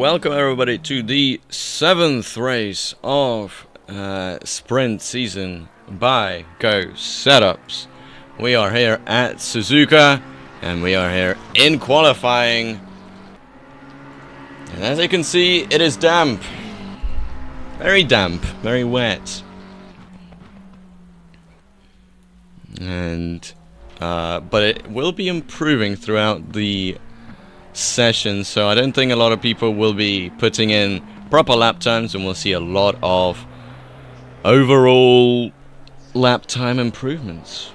welcome everybody to the 7th race of Sprint season by Go Setups. We are here at Suzuka and we are here in qualifying. And as you can see, it is damp. Very damp, very wet. And but it will be improving throughout the session, so I don't think a lot of people will be putting in proper lap times, and we'll see a lot of overall lap time improvements.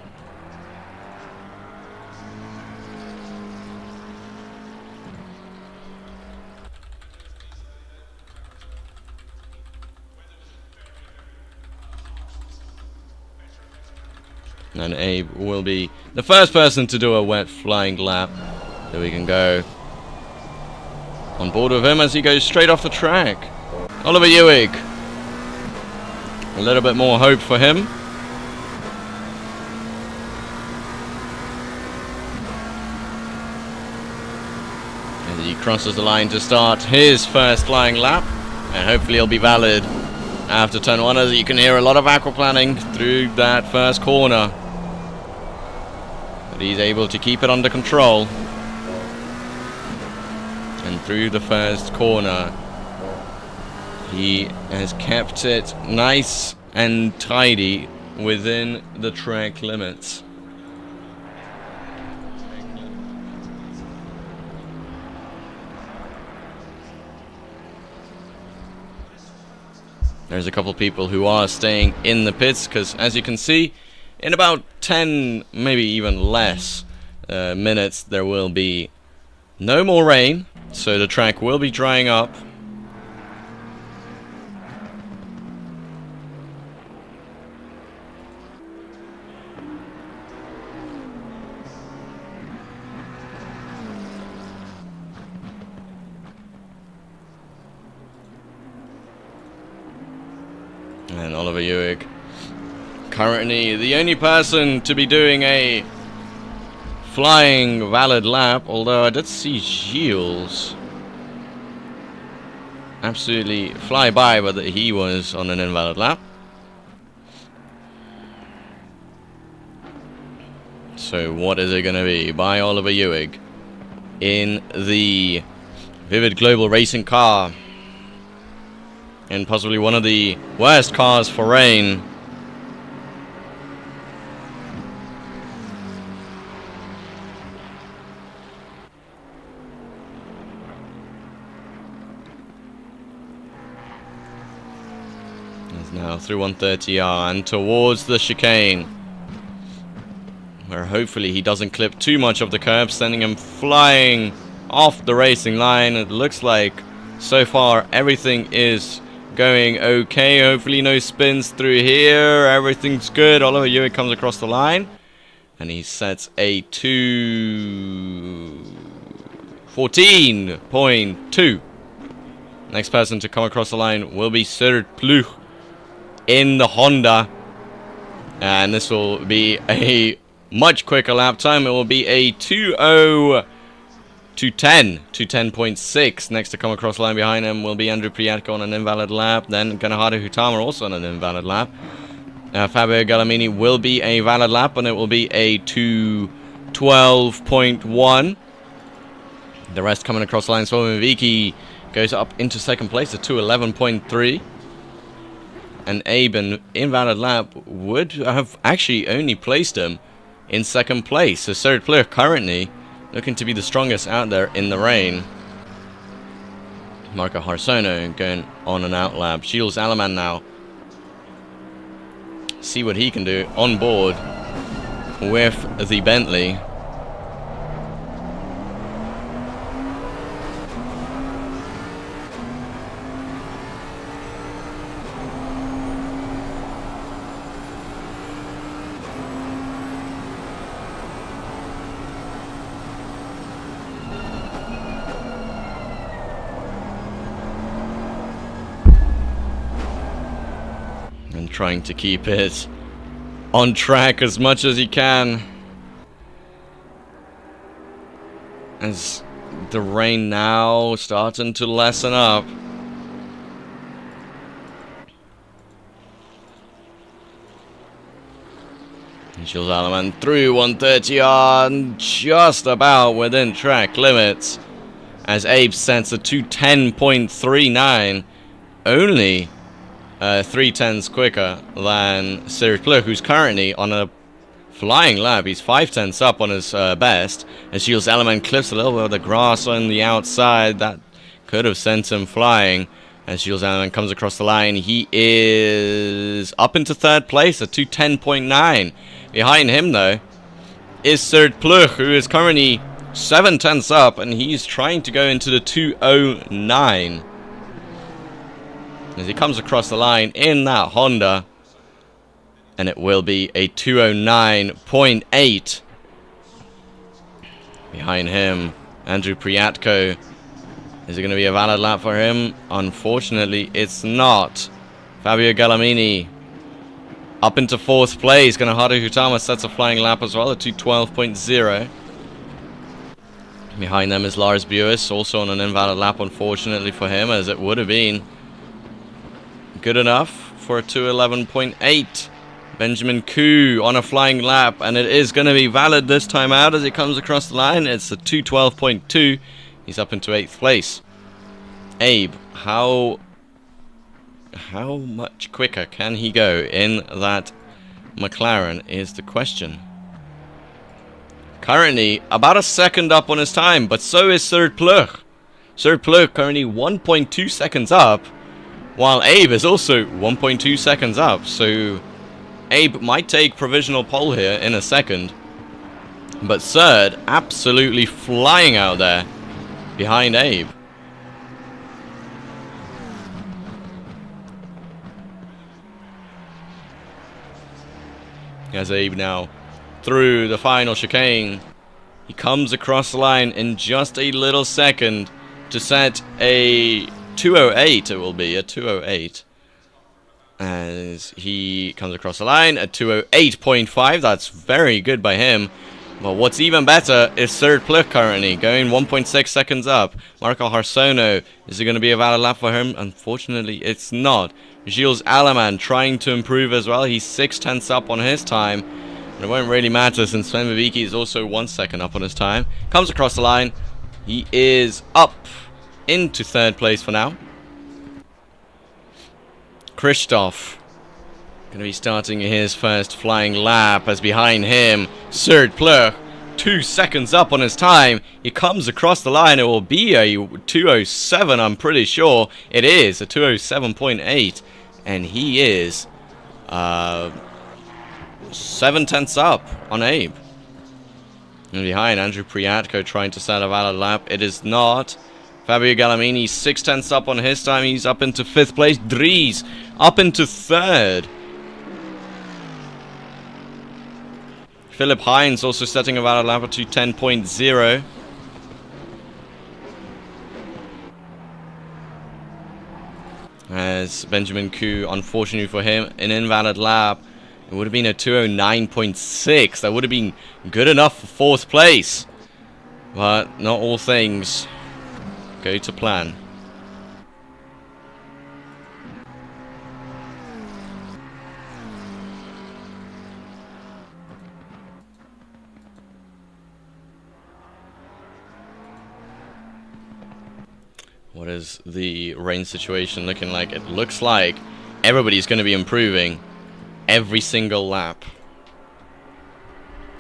And Abe will be the first person to do a wet flying lap, so we can go on board with him as he goes straight off the track. Oliver Ewig. A little bit more hope for him. As he crosses the line to start his first flying lap. And hopefully he'll be valid after turn 1, as you can hear a lot of aquaplaning through that first corner. But he's able to keep it under control. And through the first corner, he has kept it nice and tidy within the track limits. There's a couple people who are staying in the pits, because as you can see, in about 10, maybe even less minutes, there will be no more rain. So the track will be drying up. And Oliver Ewig, currently the only person to be doing a flying valid lap, although I did see Gilles absolutely fly by, but he was on an invalid lap. So what is it going to be by Oliver Ewig in the Vivid Global Racing car, and possibly one of the worst cars for rain. Now through 130R and towards the chicane, where hopefully he doesn't clip too much of the curb, sending him flying off the racing line. It looks like so far everything is going okay. Hopefully no spins through here. Everything's good. Oliver Ewig comes across the line and he sets a 2:14.2. Next person to come across the line will be Sir Pluch in the Honda, and this will be a much quicker lap time. It will be a 2:10.6. Next to come across the line behind him will be Andrew Priatka on an invalid lap, then Ganahado Hutama also on an invalid lap. Fabio Gallamini will be a valid lap, and it will be a 2:12.1. The rest coming across the line. Slobodan Viki goes up into second place at 2:11.3. And Abe, an invalid lap, would have actually only placed him in second place. So Sir Pluch currently looking to be the strongest out there in the rain. Marco Harsono going on an out lap. Gilles Alaman now. See what he can do on board with the Bentley. And trying to keep it on track as much as he can, as The rain now starting to lessen up. Jules Alleman through 130 on, just about within track limits, as Abe sets a 2:10.39, only 3/10s quicker than Cyril Pluk, who's currently on a flying lap. He's 5/10s up on his best, as Jules Alleman clips a little bit of the grass on the outside. That could have sent him flying. As Jules Alleman comes across the line, he is up into third place at 2:10.9. Behind him, though, is Cyril Pluk, who is currently 7/10s up, and he's trying to go into the 2:09. As he comes across the line in that Honda, and it will be a 2:09.8. Behind him, Andrew Priatko. Is it going to be a valid lap for him? Unfortunately, it's not. Fabio Gallamini up into fourth place. Ganahado Hutama sets a flying lap as well at 2:12.0. Behind them is Lars Buis, also on an invalid lap, unfortunately for him, as it would have been good enough for a 2:11.8. Benjamin Koo on a flying lap, and it is going to be valid this time out as he comes across the line. It's a 2:12.2. He's up into 8th place. Abe, how much quicker can he go in that McLaren is the question. Currently about a second up on his time, but so is Cyril Pluk. Cyril Pluk currently 1.2 seconds up, while Abe is also 1.2 seconds up. So Abe might take provisional pole here in a second, but third, absolutely flying out there behind Abe. As Abe now through the final chicane, he comes across the line in just a little second to set a 2:08. It will be a 2:08 as he comes across the line at 2:08.5. That's very good by him. But what's even better is Cyril Pluk currently going 1.6 seconds up. Marco Harsono, is it going to be a valid lap for him? Unfortunately, it's not. Gilles Alleman trying to improve as well. He's 6/10ths up on his time. And it won't really matter since Sven Viviki is also 1 second up on his time. Comes across the line. He is up into third place for now. Christoph going to be starting his first flying lap, as behind him, Cyril Pluk, 2 seconds up on his time. He comes across the line. It will be a 2:07, I'm pretty sure. It is a 2:07.8, and he is 7/10ths up on Abe. And behind, Andrew Priatko trying to set a valid lap. It is not. Fabio Gallamini 6/10ths up on his time. He's up into 5th place. Dries up into 3rd. Philip Hines also setting a valid lap at 2:10.0. As Benjamin Koo, unfortunately for him, an invalid lap. It would have been a 2:09.6. That would have been good enough for 4th place. But not all things go to plan. What is the rain situation looking like? It looks like everybody's going to be improving every single lap.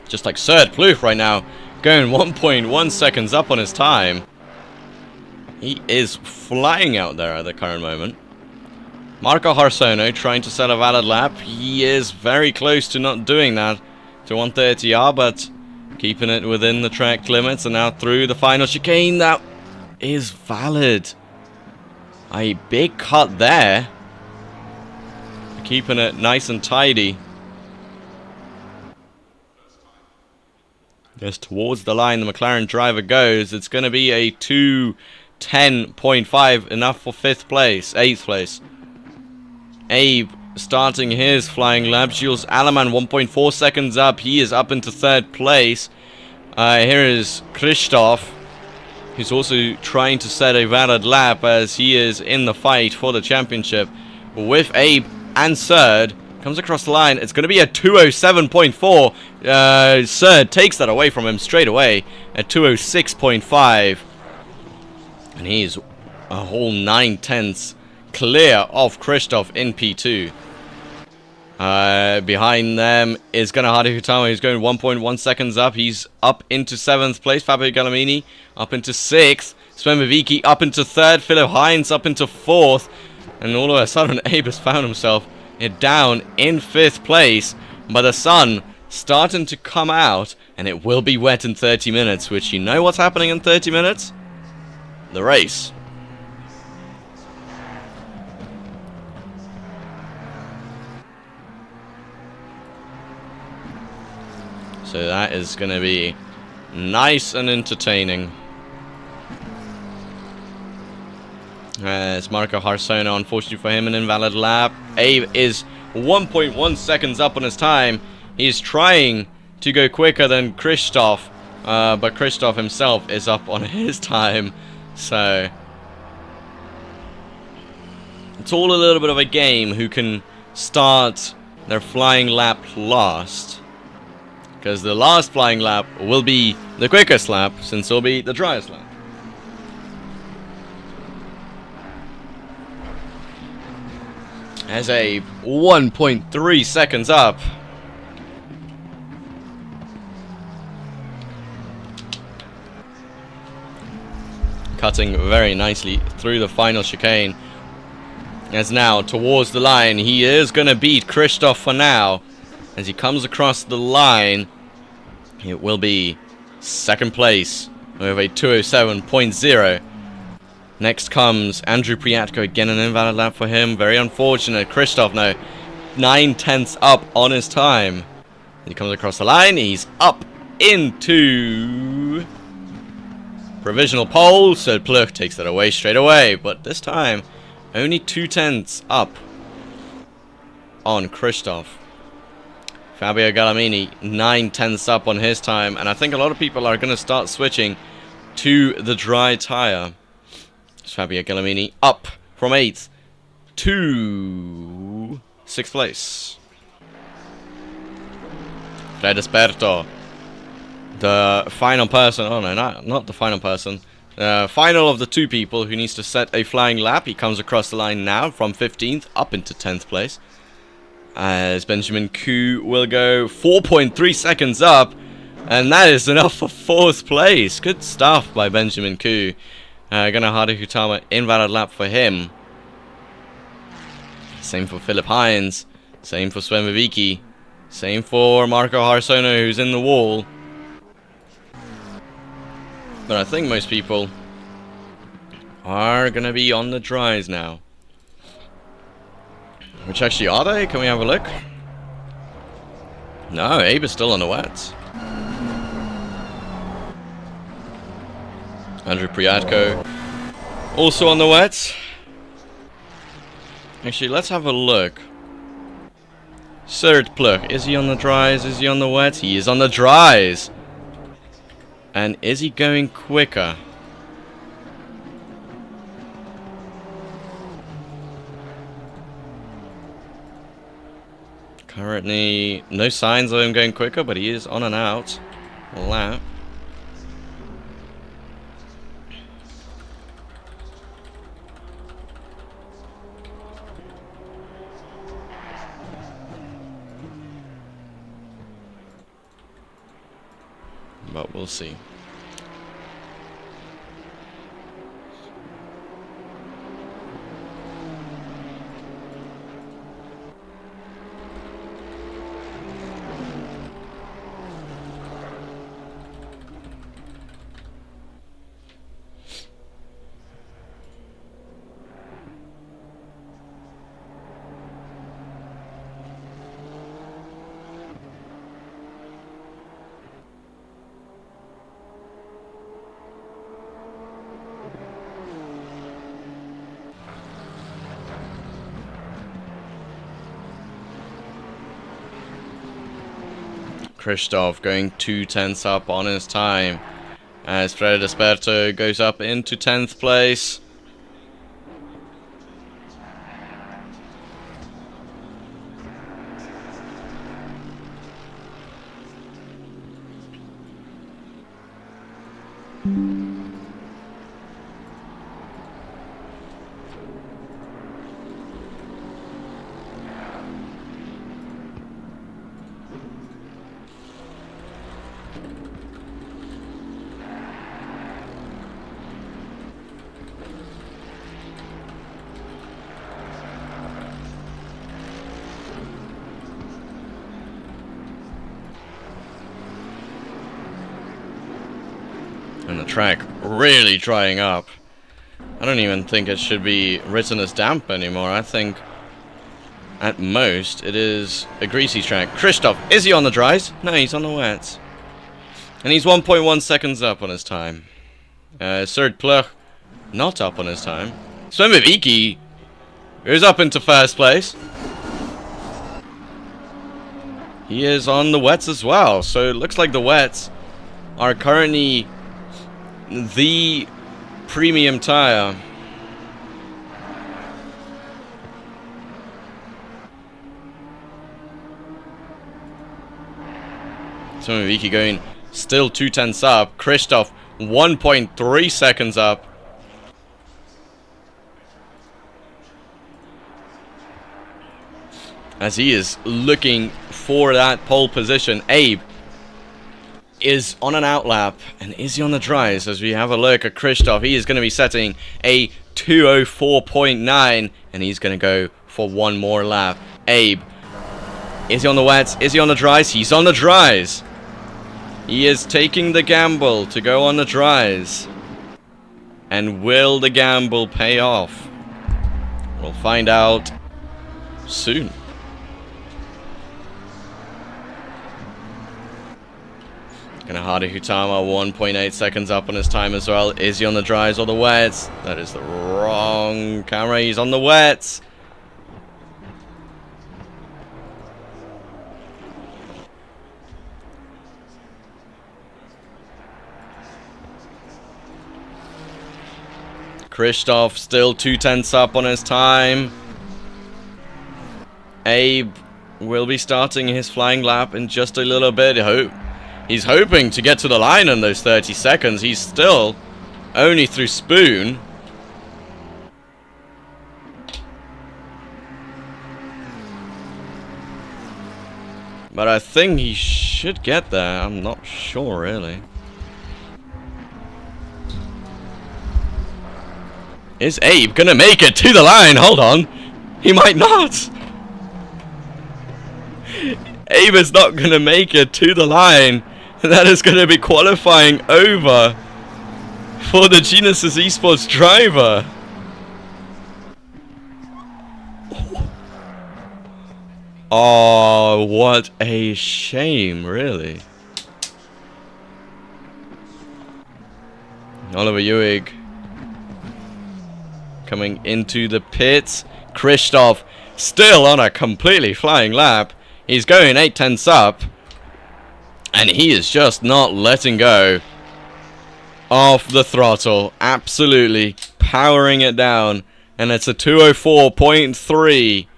Just like Cyril Pluk right now, going 1.1 seconds up on his time. He is flying out there at the current moment. Marco Harsono trying to set a valid lap. He is very close to not doing that to 130R, but keeping it within the track limits. And now through the final chicane, that is valid. A big cut there. Keeping it nice and tidy. Just towards the line the McLaren driver goes. It's going to be a 2:10.5, enough for 5th place, 8th place. Abe starting his flying lap. Jules Alleman 1.4 seconds up. He is up into 3rd place. Here is Christoph who's also trying to set a valid lap as he is in the fight for the championship with Abe and Surd. Comes across the line. It's going to be a 207.4. Surd takes that away from him straight away at 206.5. And he's a whole 9/10 clear of Christoph in P2. Behind them is Ganahari Hutama, who's going 1.1 seconds up. He's up into 7th place. Fabio Gallamini up into 6th. Sven Viviki up into 3rd. Philip Hines up into 4th. And all of a sudden, Abe has found himself down in 5th place. But the sun starting to come out, and it will be wet in 30 minutes, which you know what's happening in 30 minutes? The race. So that is going to be nice and entertaining. It's Marco Harsona, unfortunately for him, an invalid lap. Abe is 1.1 seconds up on his time. He's trying to go quicker than Christoph, but Christoph himself is up on his time. So it's all a little bit of a game who can start their flying lap last. Because the last flying lap will be the quickest lap, since it'll be the driest lap. As a 1.3 seconds up. Cutting very nicely through the final chicane. As now, towards the line, he is going to beat Christoph for now. As he comes across the line, it will be 2nd place with a 207.0. Next comes Andrew Priatko, again an invalid lap for him. Very unfortunate. Christoph now 9/10 up on his time. He comes across the line, he's up into provisional pole, so Pluk takes that away straight away. But this time, only 2/10 up on Christoph. Fabio Gallamini, 9/10 up on his time, and I think a lot of people are going to start switching to the dry tire. It's Fabio Gallamini up from 8th to 6th place. Fred Esperto, the final person, oh no, not the final person, final of the 2 people who needs to set a flying lap. He comes across the line now from 15th up into 10th place. As Benjamin Koo will go 4.3 seconds up, and that is enough for 4th place. Good stuff by Benjamin Koo. Ganahari Hutama, invalid lap for him. Same for Philip Hines. Same for Sven Viviki. Same for Marco Harsona, who's in the wall. But I think most people are going to be on the dries now. Which actually are they? Can we have a look? No, Abe is still on the wets. Andrew Priatko also on the wets. Actually, let's have a look. Surd Pluk, is he on the dries? Is he on the wets? He is on the dries. And is he going quicker? Currently, no signs of him going quicker, but he is on and out a lap. But we'll see. Christoph going 2/10 up on his time. as Fred Esperto goes up into 10th place. And the track really drying up. I don't even think it should be written as damp anymore. I think at most it is a greasy track. Christoph, is he on the dries? No, he's on the wets. And he's 1.1 seconds up on his time. Serd Plug, not up on his time. Sven Viviki is up into first place. He is on the wets as well. So it looks like the wets are currently the premium tire. Viki going still 2/10 up. Christoph 1.3 seconds up. As he is looking for that pole position. Abe is on an outlap, and is he on the dries? As we have a look at Christoph, he is going to be setting a 2:04.9, and he's going to go for one more lap. Abe, is he on the wets? Is he on the dries? He's on the dries. He is taking the gamble to go on the dries. And will the gamble pay off? We'll find out soon. Kanahari Hutama 1.8 seconds up on his time as well. Is he on the dries or the wets? That is the wrong camera. He's on the wets. Christoph still 2/10 up on his time. Abe will be starting his flying lap in just a little bit. He's hoping to get to the line in those 30 seconds. He's still only through Spoon. But I think he should get there. I'm not sure, really. Is Abe gonna make it to the line? Hold on. He might not. Abe is not gonna make it to the line. That is going to be qualifying over for the Genesis eSports driver. Oh, what a shame, really. Oliver Ewig coming into the pits. Christoph still on a completely flying lap. He's going 8/10 up. And he is just not letting go of the throttle. Absolutely powering it down. And it's a 2:04.3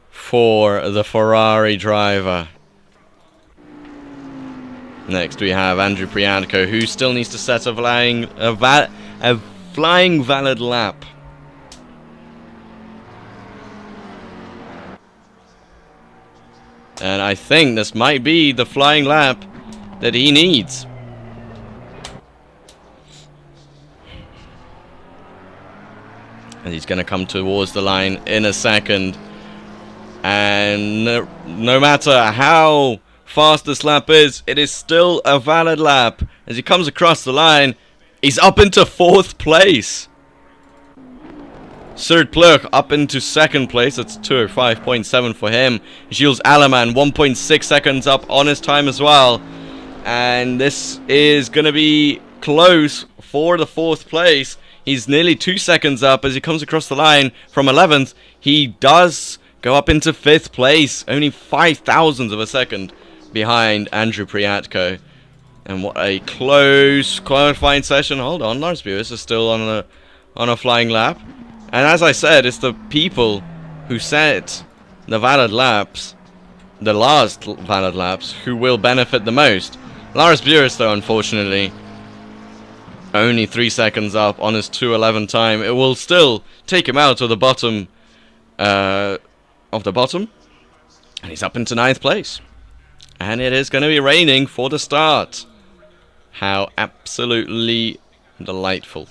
for the Ferrari driver. Next we have Andrew Priyanko, who still needs to set a flying valid lap. And I think this might be the flying lap that he needs. And he's going to come towards the line in a second. And no matter how fast this lap is, it is still a valid lap. As he comes across the line, he's up into 4th place. Serd Plug up into 2nd place. That's 2:05.7 for him. Gilles Alleman 1.6 seconds up on his time as well. And this is going to be close for the 4th place. He's nearly 2 seconds up as he comes across the line from 11th. He does go up into 5th place. Only 0.005 of a second behind Andrew Priatko. And what a close qualifying session. Hold on, Lars Buis is still on a flying lap. And as I said, it's the people who set the valid laps, the last valid laps, who will benefit the most. Lars Buis, though, unfortunately, only 3 seconds up on his 2:11 time. It will still take him out of the bottom, and he's up into 9th place. And it is going to be raining for the start. How absolutely delightful.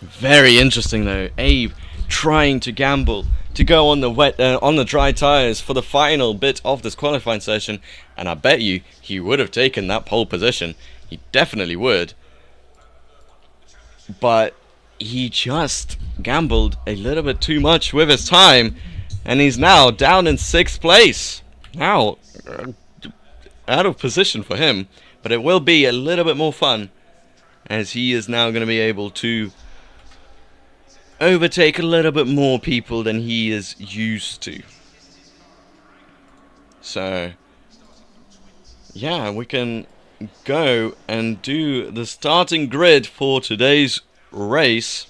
Very interesting though. Abe trying to gamble to go on the dry tires for the final bit of this qualifying session, and I bet you he would have taken that pole position. He definitely would. But he just gambled a little bit too much with his time, and he's now down in 6th place. Now, out of position for him, but it will be a little bit more fun, as he is now going to be able to overtake a little bit more people than he is used to. So, yeah, we can go and do the starting grid for today's race.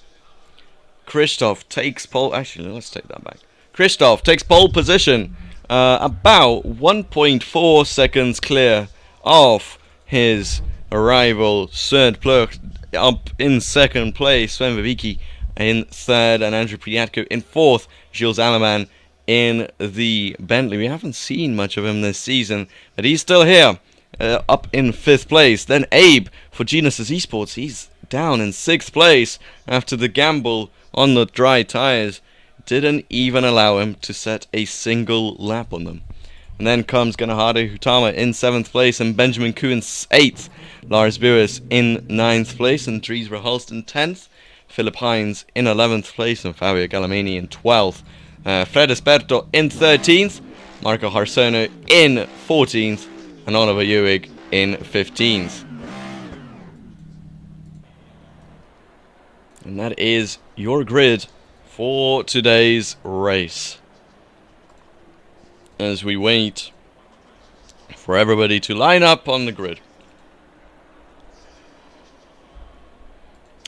Christoph takes pole. Actually, let's take that back. Christoph takes pole position, about 1.4 seconds clear of his rival Serd Pluk. Up in 2nd place, Sven Viviki in 3rd, and Andrew Priatko in 4th. Gilles Alleman in the Bentley. We haven't seen much of him this season, but he's still here, up in 5th place. Then Abe for Genesis Esports. He's down in 6th place after the gamble on the dry tires didn't even allow him to set a single lap on them. And then comes Ganahade Hutama in 7th place, and Benjamin Koo in 8th. Lars Buis in 9th place, and Dries Verhulst in 10th. Philip Hines in 11th place, and Fabio Galamini in 12th. Fred Esperto in 13th, Marco Harsono in 14th, and Oliver Ewig in 15th. And that is your grid for today's race. As we wait for everybody to line up on the grid.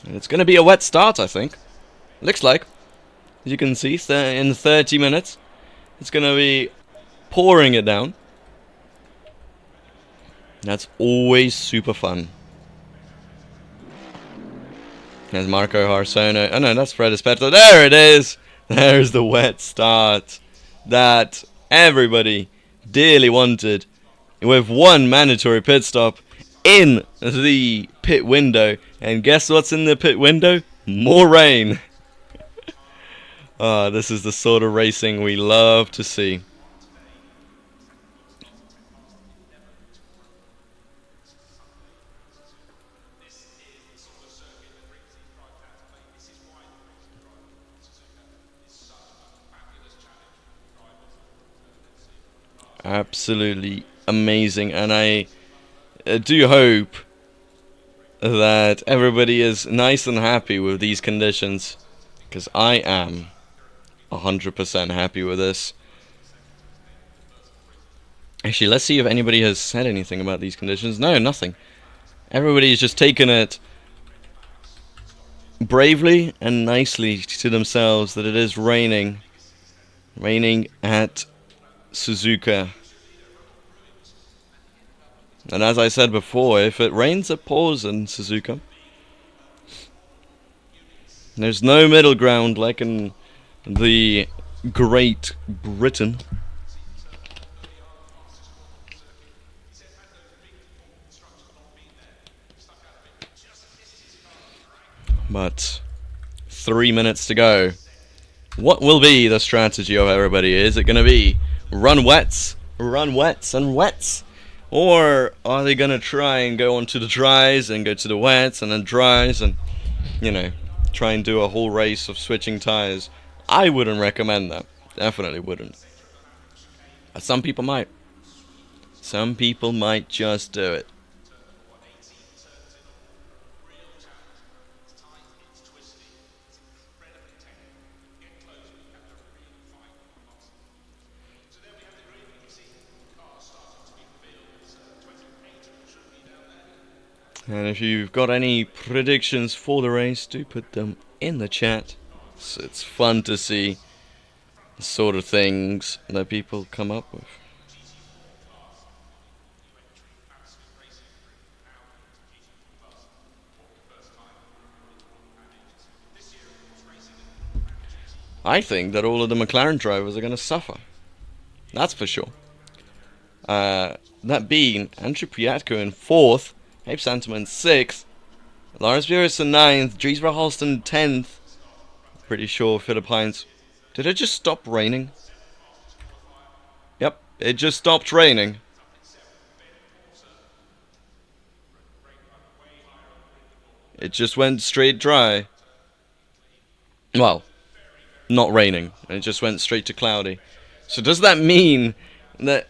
And it's going to be a wet start, I think. Looks like. As you can see, in 30 minutes, it's going to be pouring it down. That's always super fun. There's Marco Harsono. Oh no, that's Fred Esperto. There it is! There's the wet start that everybody dearly wanted, with one mandatory pit stop in the pit window. And guess what's in the pit window? More rain. This is the sort of racing we love to see. Absolutely amazing, and I do hope that everybody is nice and happy with these conditions, because I am 100% happy with this. Actually, let's see if anybody has said anything about these conditions. No, nothing. Everybody's just taken it bravely and nicely to themselves that it is raining at Suzuka. And as I said before, if it rains, it pours in Suzuka. There's no middle ground like in the Great Britain. But 3 minutes to go. What will be the strategy of everybody? Is it going to be run wets, and wets? Or are they going to try and go onto the dries and go to the wets and then dries and, you know, try and do a whole race of switching tires? I wouldn't recommend that. Definitely wouldn't. But some people might. Some people might just do it. And if you've got any predictions for the race, do put them in the chat. So it's fun to see the sort of things that people come up with. I think that all of the McLaren drivers are going to suffer. That's for sure. That being Andrew Piatko in 4th, Abe Santama in 6th, Lawrence Buris in 9th, Dries Verhalsten 10th. Pretty sure Philippines. Did it just stop raining? Yep, it just stopped raining. It just went straight dry. Well, not raining. It just went straight to cloudy. So does that mean that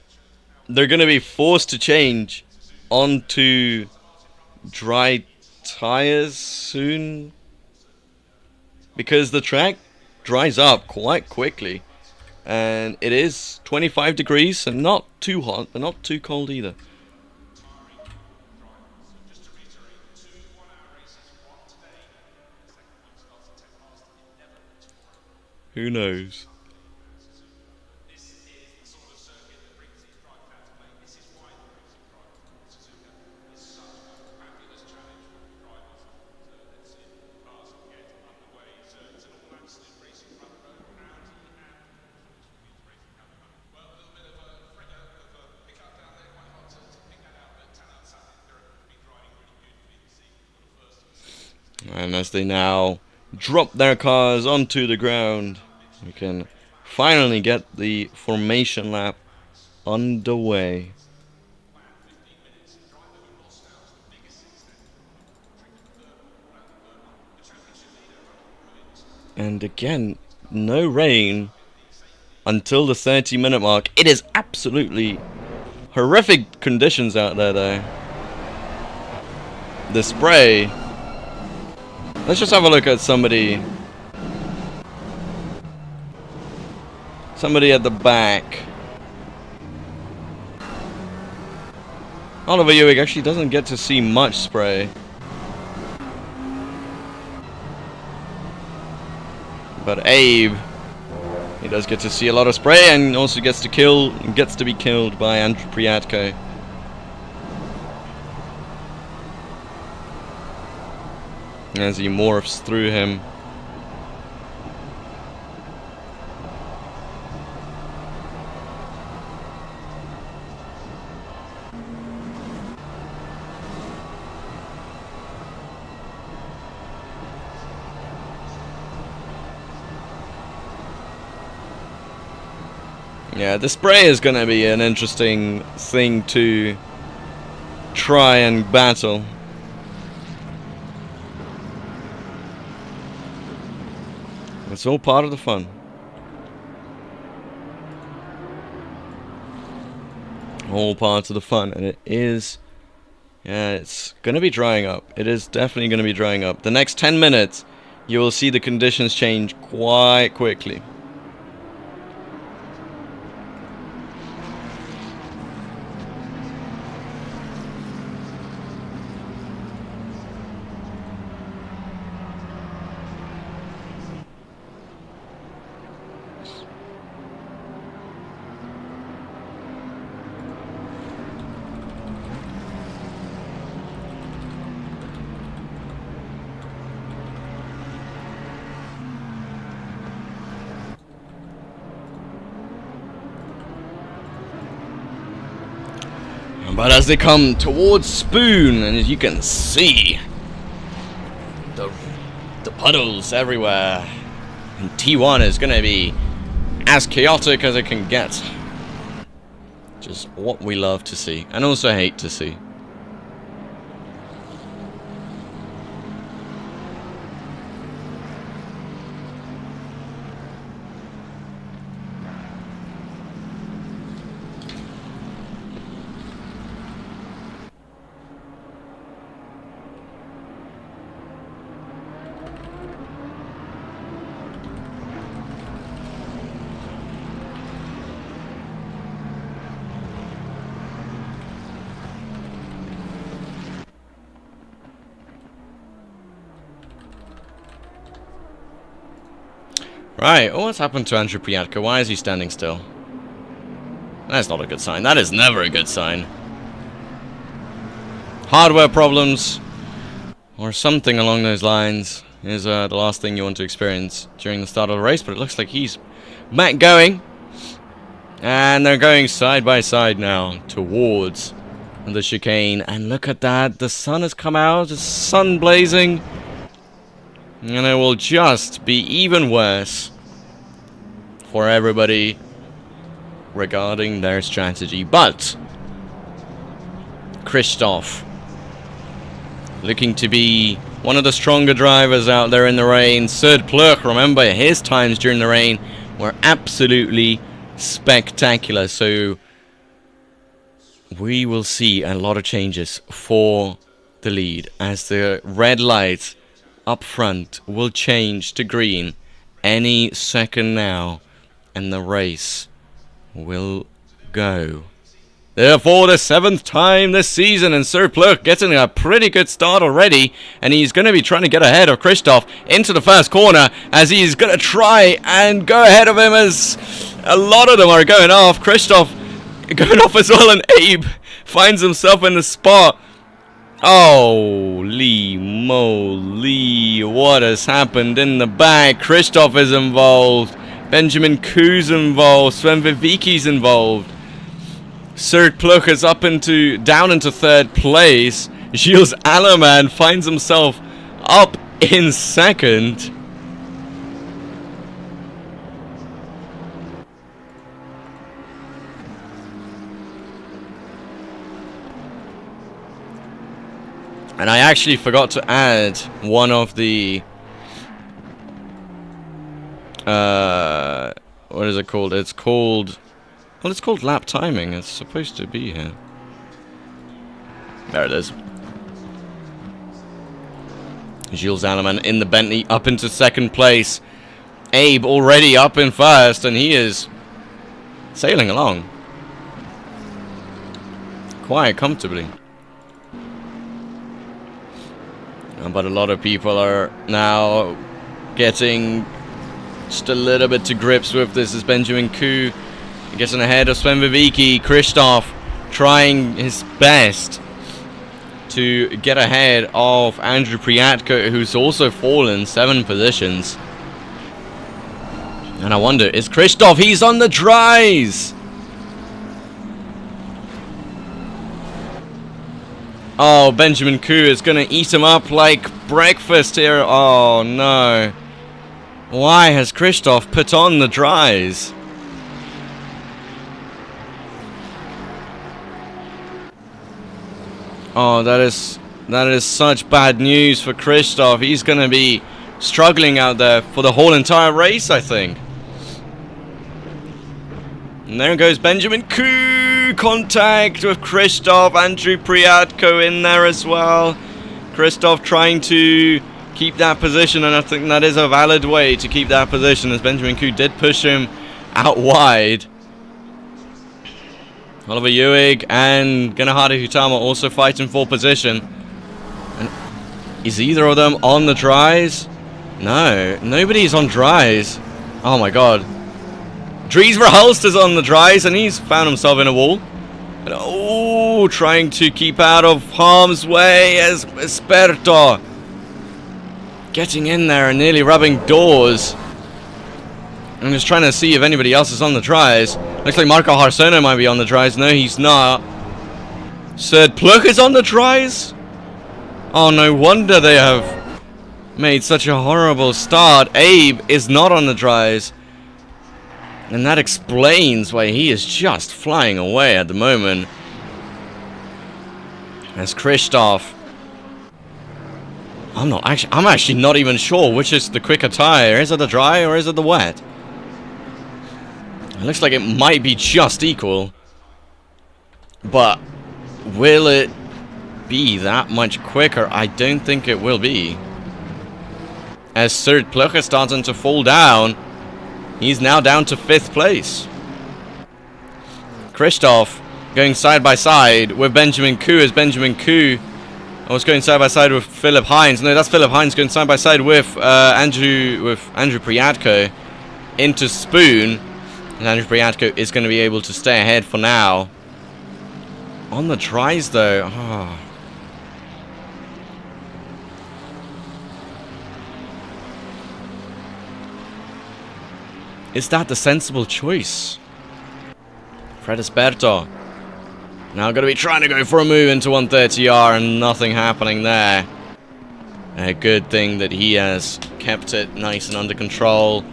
they're going to be forced to change onto dry tires soon? Because the track dries up quite quickly. And it is 25 degrees and not too hot, but not too cold either. Who knows? And as they now drop their cars onto the ground, we can finally get the formation lap underway. And again, no rain until the 30-minute mark. It is absolutely horrific conditions out there, though. The spray. Let's just have a look at somebody at the back. Oliver Ewing actually doesn't get to see much spray. But Abe, he does get to see a lot of spray and also gets to be killed by Andrew Priatko. As he morphs through him. Yeah, the spray is going to be an interesting thing to try and battle. It's all part of the fun. All part of the fun, and it is. Yeah, it's gonna be drying up. It is definitely gonna be drying up. The next 10 minutes, you will see the conditions change quite quickly. But as they come towards Spoon, and as you can see, the puddles everywhere, and T1 is going to be as chaotic as it can get. Just what we love to see, and also hate to see. Right, what's happened to Andrew Priatka? Why is he standing still? That's not a good sign. That is never a good sign. Hardware problems, or something along those lines, is the last thing you want to experience during the start of the race, but it looks like he's back going. And they're going side by side now towards the chicane. And look at that, the sun has come out, the sun blazing. And it will just be even worse for everybody regarding their strategy. But Christoph, looking to be one of the stronger drivers out there in the rain. Serd Pluk, remember, his times during the rain were absolutely spectacular. So we will see a lot of changes for the lead as the red light up front will change to green any second now, and the race will go. Therefore, the 7th time this season, and Serd Pluk getting a pretty good start already, and he's going to be trying to get ahead of Christoph into the first corner, as he's going to try and go ahead of him, as a lot of them are going off. Christoph going off as well, and Abe finds himself in the spot. Holy moly, what has happened in the back? Christoph is involved, Benjamin Kuh's involved, Sven Vivicki's involved. Serd Pluk is down into 3rd place. Gilles Alleman finds himself up in 2nd. And I actually forgot to add one of the what is it called? It's called, well, it's called lap timing. It's supposed to be here. There it is. Gilles Alleman in the Bentley up into 2nd place. Abe already up in 1st, and he is sailing along quite comfortably. But a lot of people are now getting just a little bit to grips with this. Is Benjamin Kuh getting ahead of Sven Vivicki. Christoph trying his best to get ahead of Andrew Priatka, who's also fallen 7 positions. And I wonder, is Christoph? He's on the dries! Oh, Benjamin Kuh is going to eat him up like breakfast here. Oh, no. Why has Christoph put on the dries? Oh, that is such bad news for Christoph. He's going to be struggling out there for the whole entire race, I think. And there goes Benjamin Kuh. Contact with Christoph. Andrew Priatko in there as well. Christoph trying to keep that position, and I think that is a valid way to keep that position, as Benjamin Kuh did push him out wide. Oliver Ewig and Gerhard Hutama also fighting for position. And is either of them on the dries? No, nobody's on dries. Oh my god. Dries Verhulst is on the dries, and he's found himself in a wall. And oh, trying to keep out of harm's way as Esperto getting in there and nearly rubbing doors. I'm just trying to see if anybody else is on the dries. Looks like Marco Harsono might be on the dries. No, he's not. Serd Pluk is on the dries? Oh, no wonder they have made such a horrible start. Abe is not on the dries. And that explains why he is just flying away at the moment. As Christoph, I'm actually not even sure which is the quicker tire. Is it the dry or is it the wet? It looks like it might be just equal. But will it be that much quicker? I don't think it will be. As Serd Pluk is starting to fall down. He's now down to 5th place. Christoph going side by side with Benjamin Kuh, as Benjamin Kuh was going side by side with Philip Hines. No, that's Philip Hines going side by side with Andrew Priatko. into Spoon. And Andrew Briatko is going to be able to stay ahead for now. On the tries though. Oh. Is that the sensible choice? Fred Esperto now going to be trying to go for a move into 130R and nothing happening there. A good thing that he has kept it nice and under control.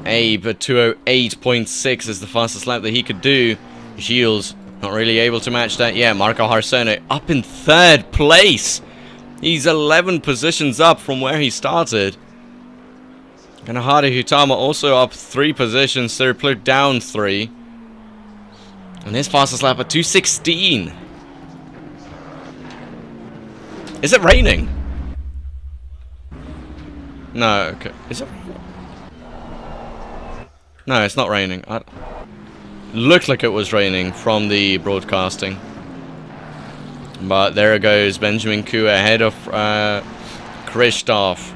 Abe at 208.6 is the fastest lap that he could do. Gilles not really able to match that yet. Marco Harsono up in 3rd place. He's 11 positions up from where he started. Kanahari Hutama also up 3 positions. Serpluk down 3. And his fastest lap at 2:16. Is it raining? No, okay. Is it? No, it's not raining. Looked like it was raining from the broadcasting. But there goes Benjamin Koo ahead of Christoph.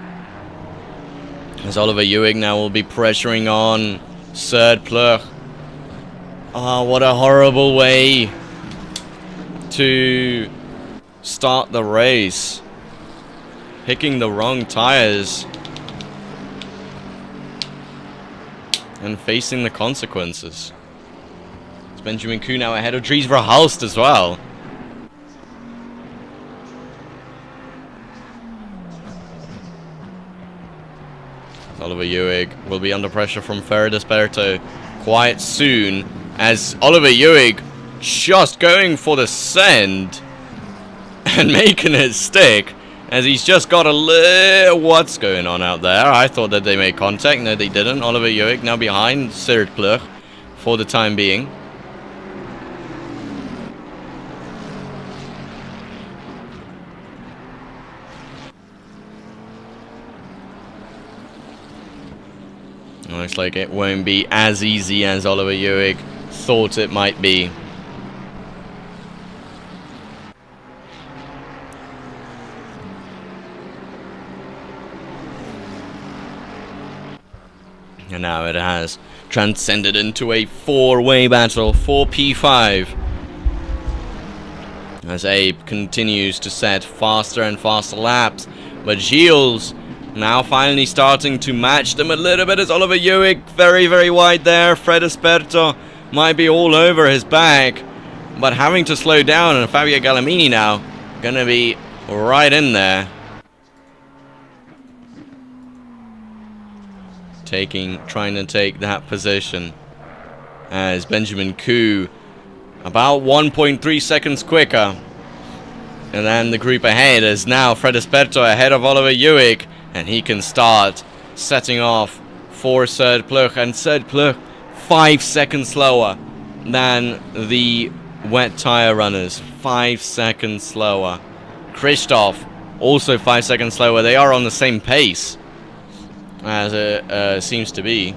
As Oliver Ewing now will be pressuring on Serpluk. Oh, what a horrible way to start the race. Picking the wrong tires. And facing the consequences. It's Benjamin Koo now ahead of Dries Verhulst as well. Oliver Ewing will be under pressure from Fred Esperto quite soon, as Oliver Ewing just going for the send and making it stick, as he's just got a little... What's going on out there? I thought that they made contact. No, they didn't. Oliver Ewing now behind Serpluk for the time being. Looks like it won't be as easy as Oliver Ewing thought it might be. And now it has transcended into a 4-way battle for P5. As Abe continues to set faster and faster laps. But Gilles now finally starting to match them a little bit, as Oliver Ewing very, very wide there. Fred Esperto might be all over his back, but having to slow down, and Fabio Galamini now gonna be right in there. Trying to take that position, as Benjamin Koo about 1.3 seconds quicker. And then the group ahead is now Fred Esperto ahead of Oliver Ewing, and he can start setting off for Serpluk, and Serpluk 5 seconds slower than the wet tire runners. 5 seconds slower. Christoph also 5 seconds slower. They are on the same pace, as it seems to be.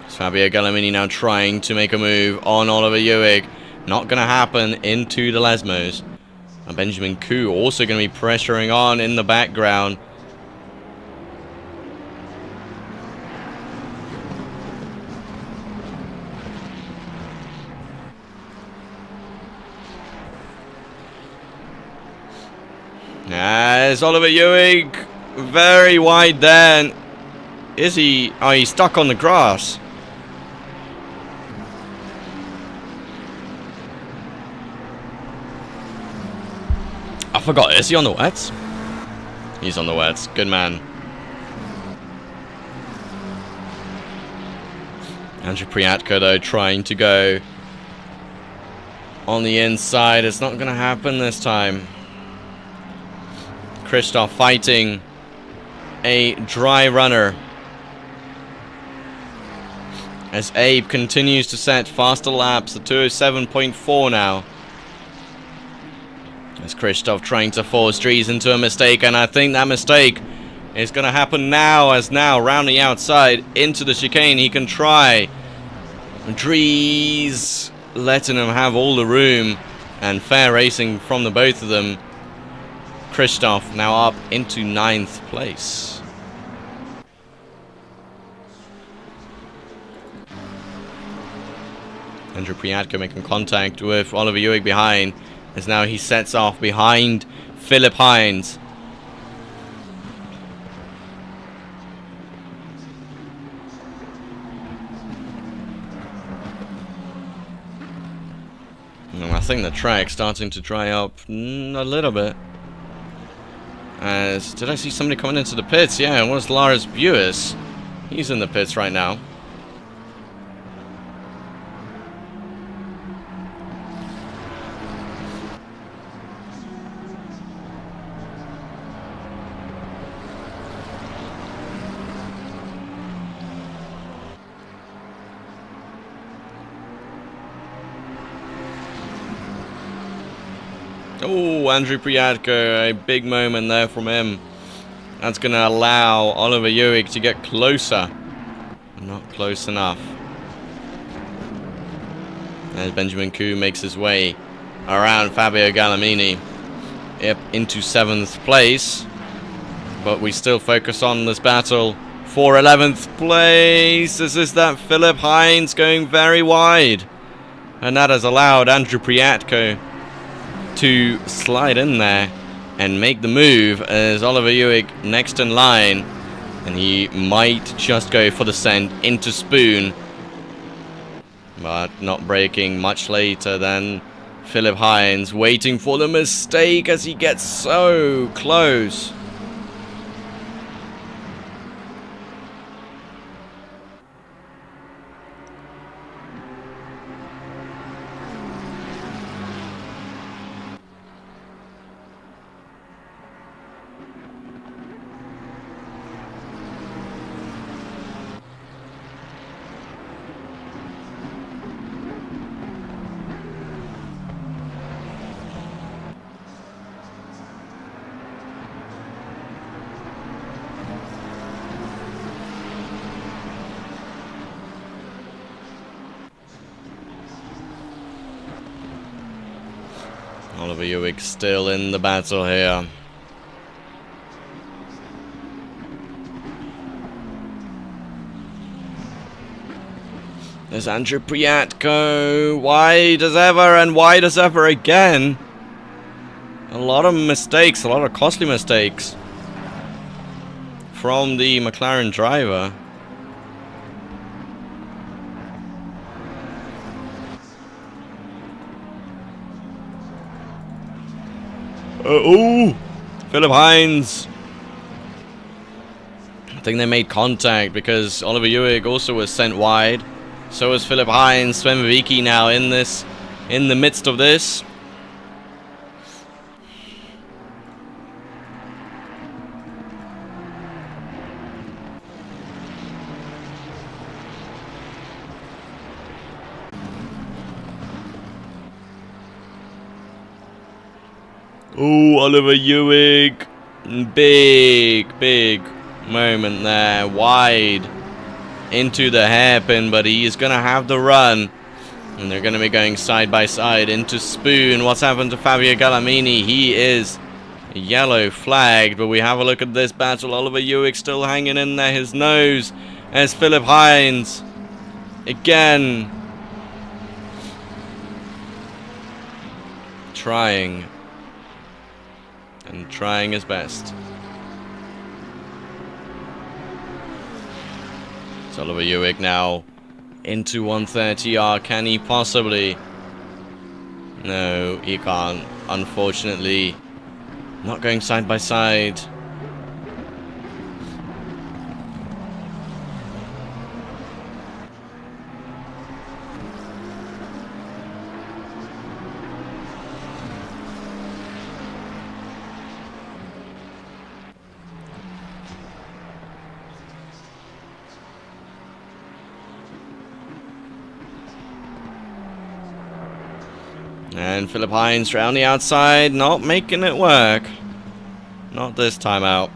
Fabio Galamini now trying to make a move on Oliver Ewing. Not going to happen into the Lesmos. And Benjamin Koo also going to be pressuring on in the background. As Oliver Ewing very wide then. Is he? Oh, he's stuck on the grass. I forgot, is he on the wets? He's on the wets. Good man. Andrew Priatka though trying to go on the inside. It's not going to happen this time. Christoph fighting a dry runner, as Abe continues to set faster laps at 207.4 now. As Christoph trying to force Dries into a mistake, and I think that mistake It's going to happen now, as now round the outside into the chicane. He can try. Dries letting him have all the room, and fair racing from the both of them. Christoph now up into 9th place. Andrew Priadko making contact with Oliver Ewig behind, as now he sets off behind Philipp Heinz. I think the track's starting to dry up a little bit. Did I see somebody coming into the pits? Yeah, it was Lars Buis. He's in the pits right now. Oh, Andrew Priadko, a big moment there from him. That's going to allow Oliver Ewig to get closer. Not close enough. As Benjamin Koo makes his way around Fabio Gallamini. Yep, into 7th place. But we still focus on this battle for 11th place. This is that Philipp Heinz going very wide. And that has allowed Andrew Priadko to slide in there and make the move, as Oliver Ewig next in line, and he might just go for the send into Spoon, but not braking much later than Philipp Heinz, waiting for the mistake as he gets so close. Oliver Ewig still in the battle here. There's Andrew Priadko, wide as ever and wide as ever again. A lot of mistakes, a lot of costly mistakes from the McLaren driver. Oh, Philipp Heinz. I think they made contact because Oliver Ewig also was sent wide. So is Philipp Heinz. Sven Wawicki now in the midst of this. Oh, Oliver Ewig. Big moment there. Wide into the hairpin, but he is going to have the run. And they're going to be going side by side into Spoon. What's happened to Fabio Gallamini? He is yellow flagged, but we have a look at this battle. Oliver Ewig still hanging in there. His nose as Philipp Heinz. Again. Trying. And trying his best. It's Oliver Ewig now into 130R. Can he possibly? No, he can't. Unfortunately, not going side by side. And Philipp Heinz around the outside, not making it work. Not this time out.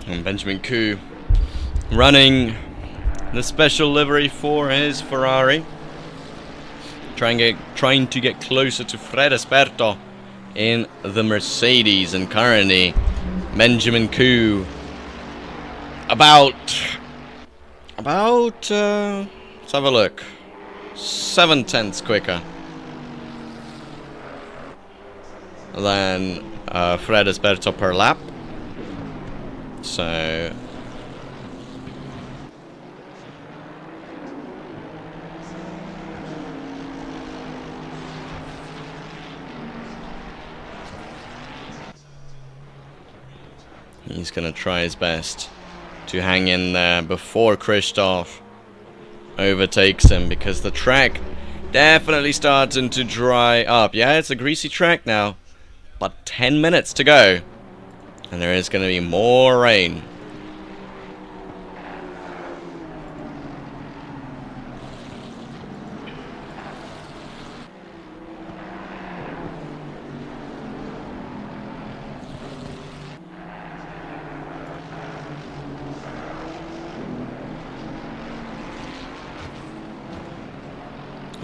And Benjamin Koo running the special livery for his Ferrari. Trying to get closer to Fred Esperto in the Mercedes. And currently Benjamin Koo let's have a look, 7/10 quicker than Fred Esperto per lap. So he's gonna try his best to hang in there before Christoph overtakes him, because the track definitely starting to dry up. Yeah, it's a greasy track now, but 10 minutes to go, and there is going to be more rain.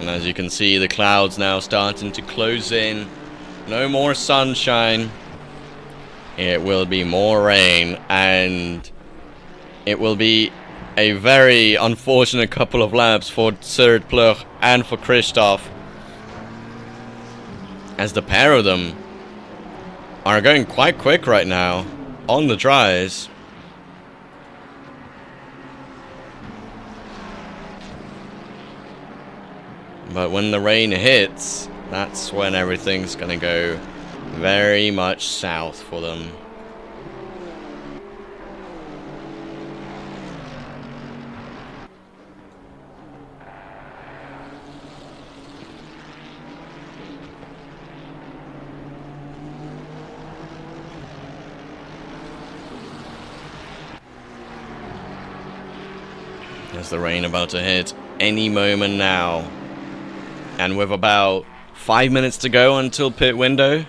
And as you can see, the clouds now starting to close in. No more sunshine. It will be more rain, and it will be a very unfortunate couple of laps for Serd Plug and for Christoph, as the pair of them are going quite quick right now on the dries. But when the rain hits, that's when everything's gonna go very much south for them. There's the rain about to hit any moment now. And with about 5 minutes to go until pit window,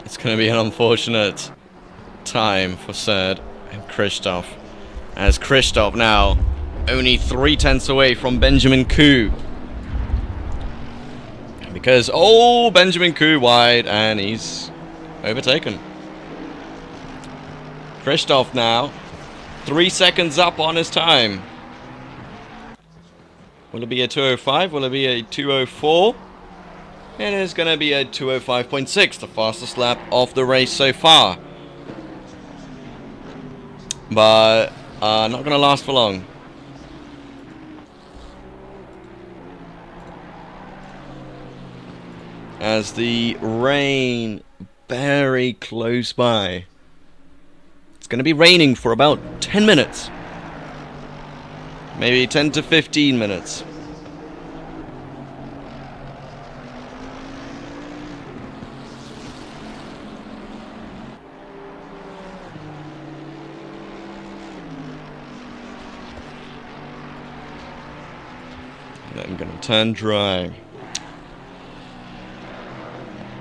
it's going to be an unfortunate time for Serd and Christoph. As Christoph now only 3/10 away from Benjamin Koo. Because, oh, Benjamin Koo wide, and he's overtaken. Christoph now 3 seconds up on his time. Will it be a 2:05? Will it be a 2:04? It is going to be a 2:05.6, the fastest lap of the race so far. But not going to last for long. As the rain very close by. It's going to be raining for about 10 minutes. Maybe 10 to 15 minutes. Then gonna turn dry.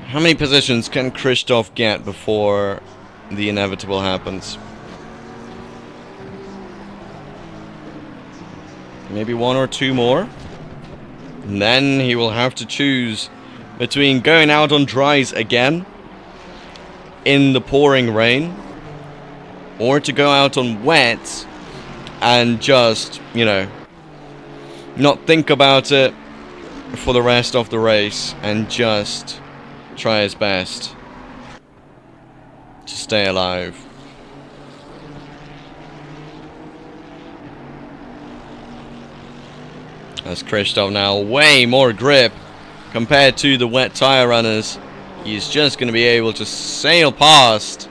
How many positions can Christoph get before the inevitable happens? Maybe 1 or 2 more. And then he will have to choose between going out on dries again in the pouring rain, or to go out on wet and just, you know, not think about it for the rest of the race and just try his best to stay alive. As Christoph now way more grip compared to the wet tire runners. He's just going to be able to sail past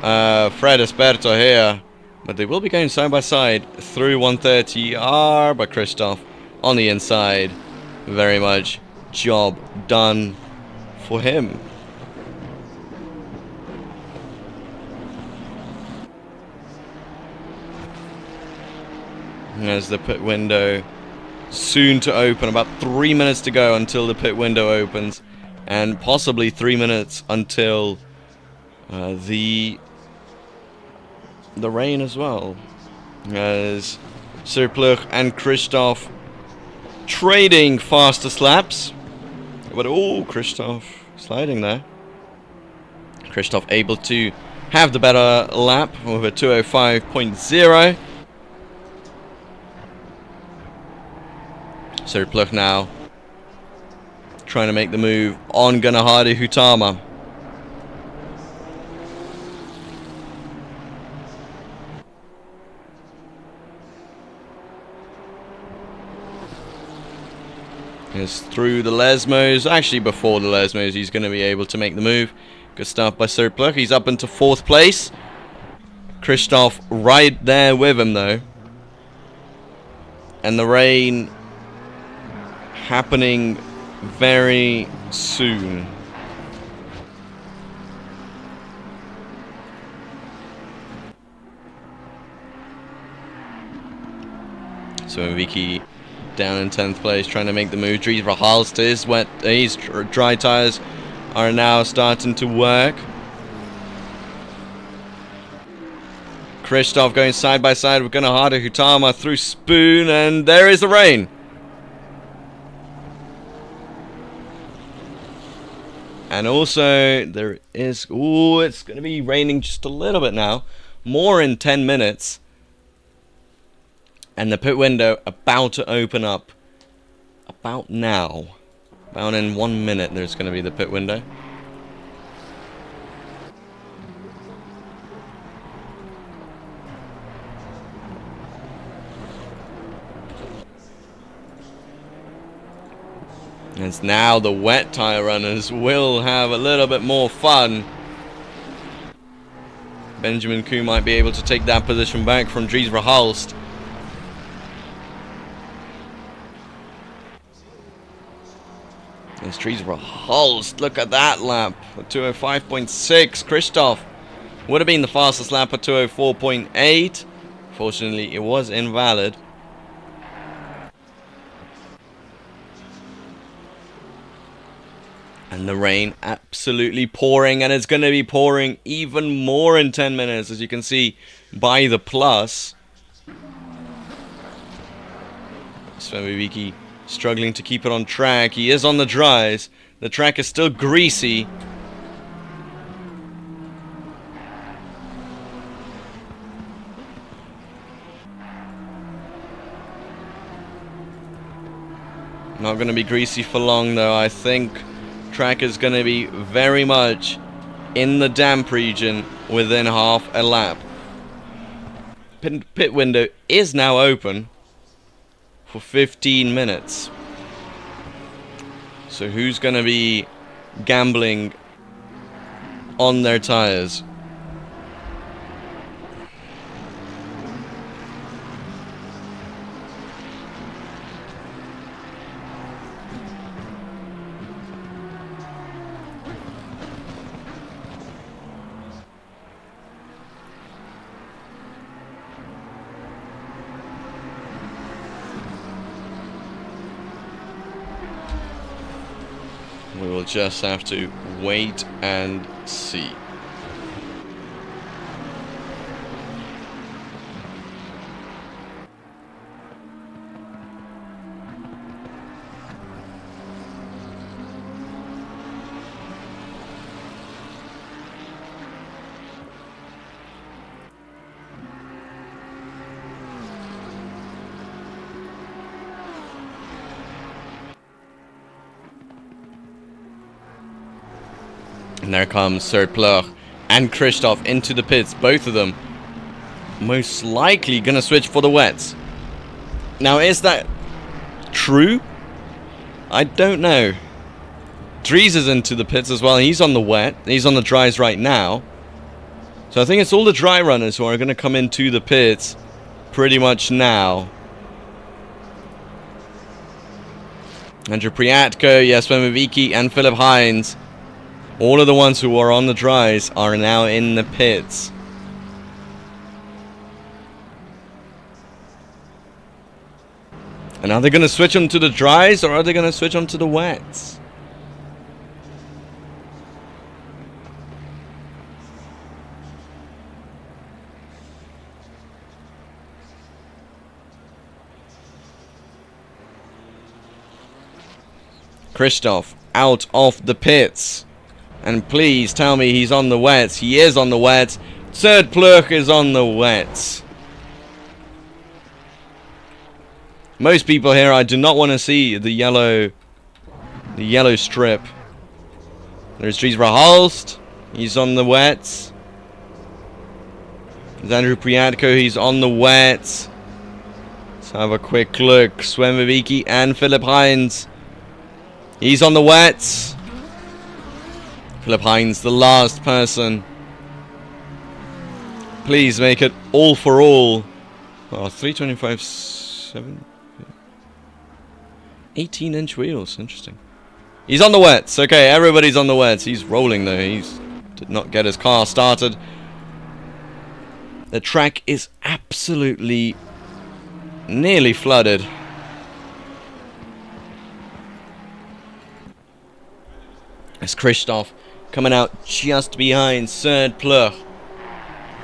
Fred Esperto here. But they will be going side by side through 130R, but Christoph on the inside. Very much job done for him. As the pit window soon to open, about 3 minutes to go until the pit window opens, and possibly 3 minutes until the the rain as well, as Surplug and Christoph trading fastest laps. But oh, Christoph sliding there. Christoph able to have the better lap with a 2:05.0. Surplug now trying to make the move on Gunahadi Hutama. Is through the Lesmos. Actually, before the Lesmos, he's going to be able to make the move. Good start by Surplug. He's up into 4th place. Christoph right there with him, though. And the rain happening very soon. So Vicky down in 10th place, trying to make the move. Dries Verhaalst is wet. His dry tires are now starting to work. Christoph going side by side with Gunahadi Hutama through Spoon, and there is the rain. And also there is, ooh, it's going to be raining just a little bit now. More in 10 minutes. And the pit window about to open up about now. About in 1 minute there's going to be the pit window. As now the wet tire runners will have a little bit more fun. Benjamin Koo might be able to take that position back from Dries Verhaalst. It's Dries Verhaalst, look at that lap, a 2:05.6. Christoph would have been the fastest lap at 2:04.8. Fortunately, it was invalid. And the rain absolutely pouring, and it's going to be pouring even more in 10 minutes, as you can see by the plus. Sven Wibicki struggling to keep it on track. He is on the dries. The track is still greasy. Not going to be greasy for long, though. I think track is going to be very much in the damp region within half a lap. Pit window is now open for 15 minutes. So who's going to be gambling on their tires? We will just have to wait and see. And there comes Surplug and Christoph into the pits. Both of them most likely going to switch for the wets. Now, is that true? I don't know. Dries is into the pits as well. He's on the wet. He's on the dries right now. So I think it's all the dry runners who are going to come into the pits pretty much now. Andrew Priatko, Jesper Mavicki, and Philip Hines. All of the ones who are on the dries are now in the pits. And are they going to switch them to the dries, or are they going to switch them to the wets? Christoph out of the pits. And please tell me he's on the wets. He is on the wets. Third Plurk is on the wets. Most people here, I do not want to see the yellow strip. There's Dries Verhulst. He's on the wets. There's Andrew Priadko. He's on the wets. Let's have a quick look. Sven Wawicki and Philip Heinz. He's on the wets. Philip Heinz, the last person. Please make it all for all. Oh, 325.7. 18-inch wheels. Interesting. He's on the wets. Okay, everybody's on the wets. He's rolling though. He did not get his car started. The track is absolutely nearly flooded. It's Christoph coming out just behind Third Plurk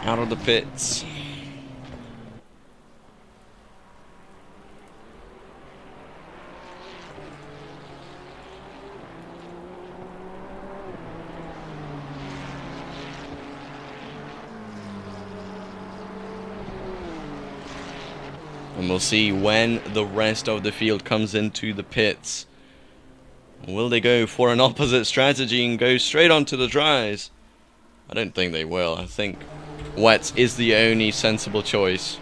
out of the pits. And we'll see when the rest of the field comes into the pits. Will they go for an opposite strategy and go straight onto the dries? I don't think they will. I think wets is the only sensible choice.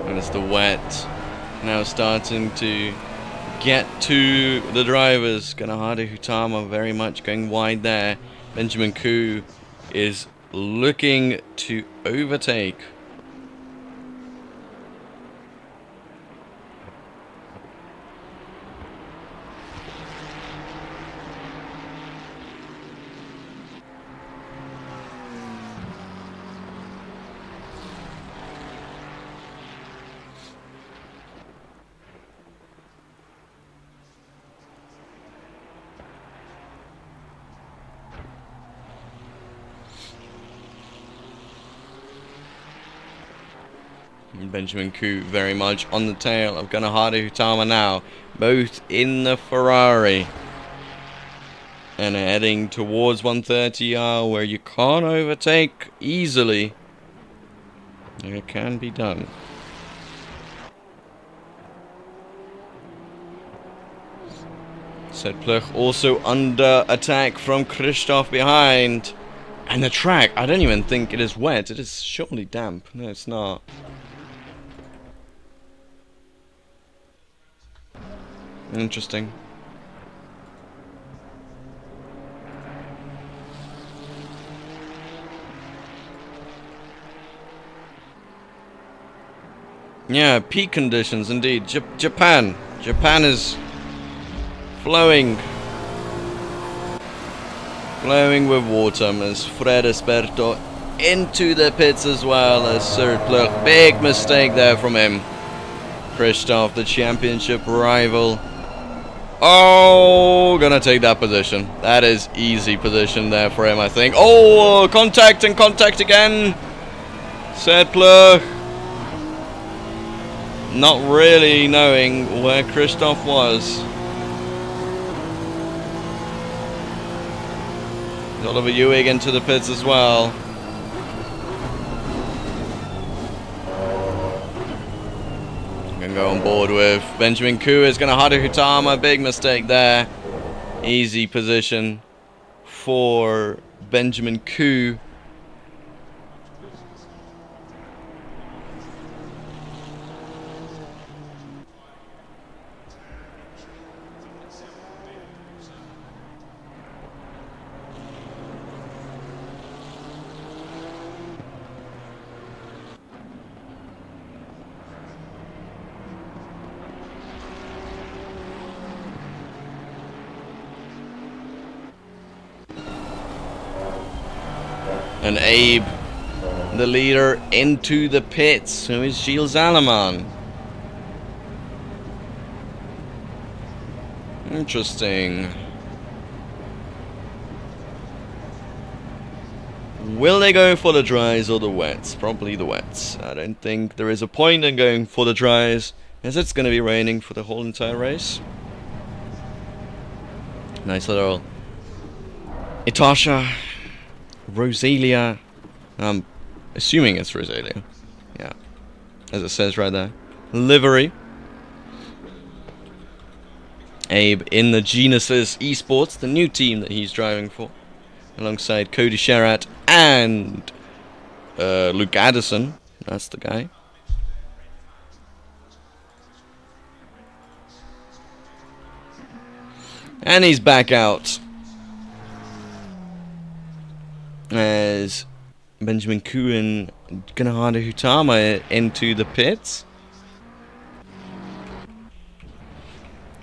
As the wet now starting to get to the drivers. Ganahade Hutama very much going wide there. Benjamin Koo is looking to overtake. Benjamin Koo very much on the tail of Ganahada Hutama now. Both in the Ferrari. And heading towards 130R where you can't overtake easily. It can be done. Sedplug also under attack from Christoph behind. And the track, I don't even think it is wet. It is surely damp. No, it's not. Interesting. Yeah, peak conditions indeed. Japan. Japan is flowing with water as Fred Esperto into the pits as well as Sedplug. Big mistake there from him. Christoph, the championship rival. Oh, gonna take that position. That is easy position there for him, I think. Oh, contact and contact again. Sedplug. Not really knowing where Christoph was. Oliver Ewing into the pits as well. Gonna go on board with Benjamin Koo is gonna Hada Hutama. Big mistake there. Easy position for Benjamin Koo. And Abe, the leader, into the pits. So is Gilles Alleman. Interesting. Will they go for the dries or the wets? Probably the wets. I don't think there is a point in going for the dries, as it's going to be raining for the whole entire race. Nice little Itasha. Rosalia. I'm assuming it's Rosalia. Yeah. As it says right there. Livery. Abe in the Genesis eSports, the new team that he's driving for. Alongside Cody Sherratt and Luke Addison. That's the guy. And he's back out. As Benjamin Koo and Ganahada Hutama into the pits.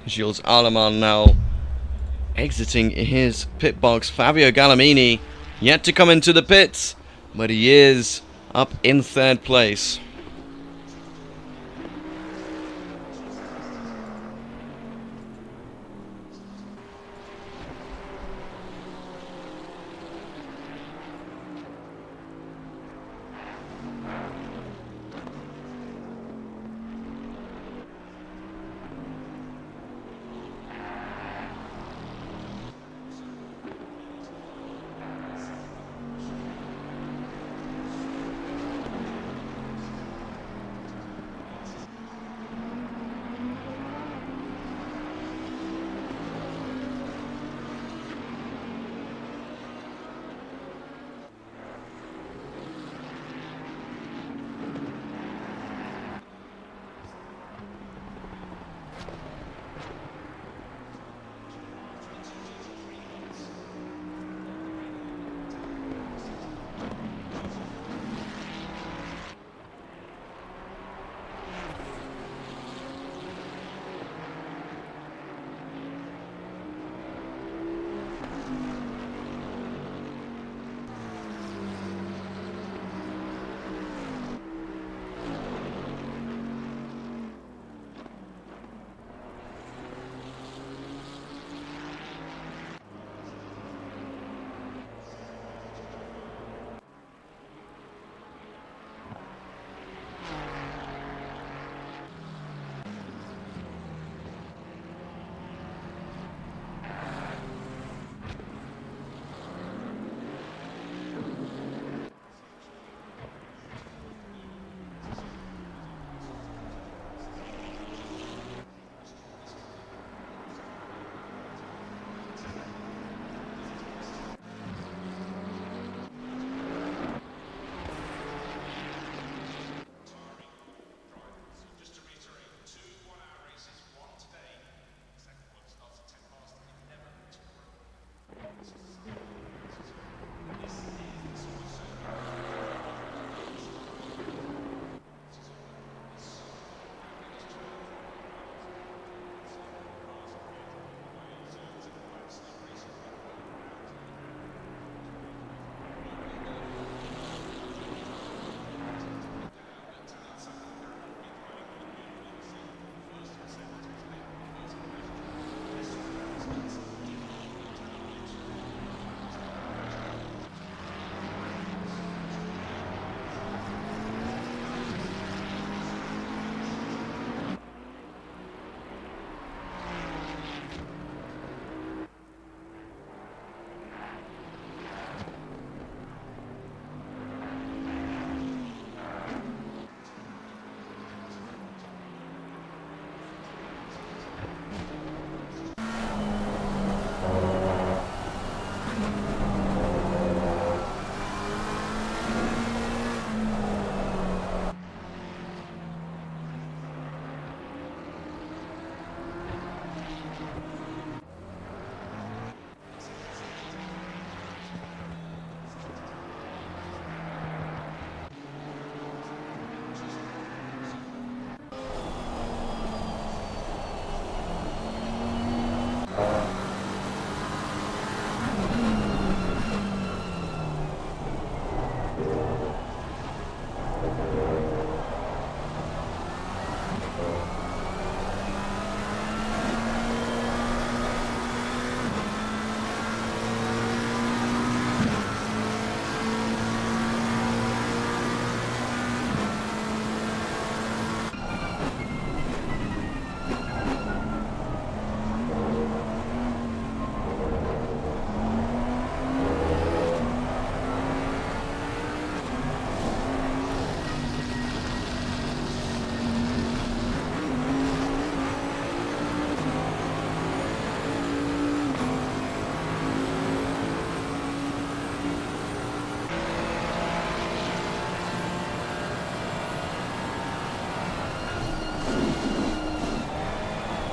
Gilles Alleman now exiting his pit box. Fabio Gallamini yet to come into the pits, but he is up in third place.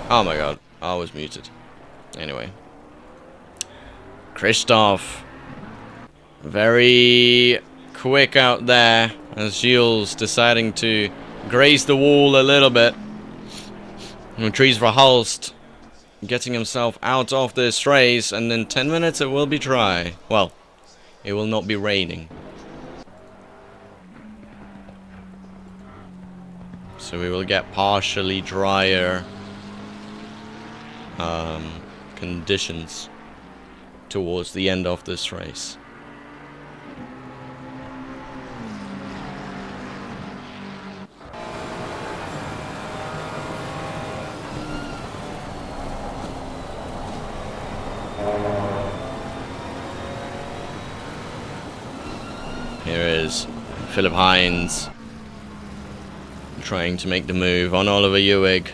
Oh my god, I was muted. Anyway. Christoph. Very quick out there as Gilles deciding to graze the wall a little bit. Retrieves for Hulst, getting himself out of this race, and in 10 minutes it will be dry. Well, it will not be raining. So we will get partially drier conditions towards the end of this race. Here is Philip Hines trying to make the move on Oliver Ewig.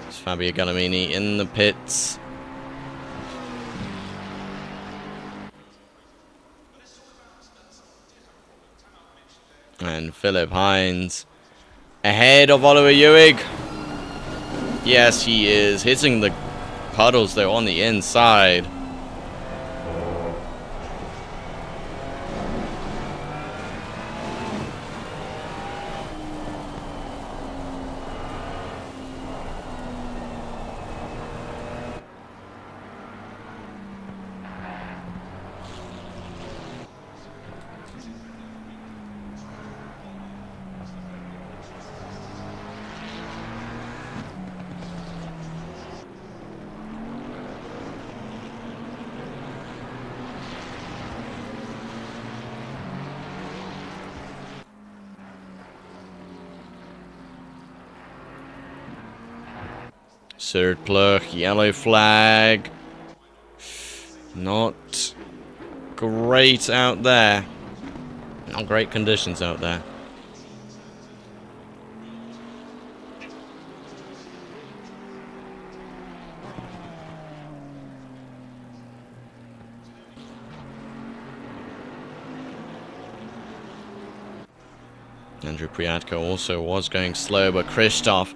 It's Fabio Gallimini in the pits. And Philip Hines ahead of Oliver Ewig. Yes, he is hitting the puddles though on the inside. Surtplug, yellow flag. Not great out there. Not great conditions out there. Andrew Priatka also was going slow, but Christoph,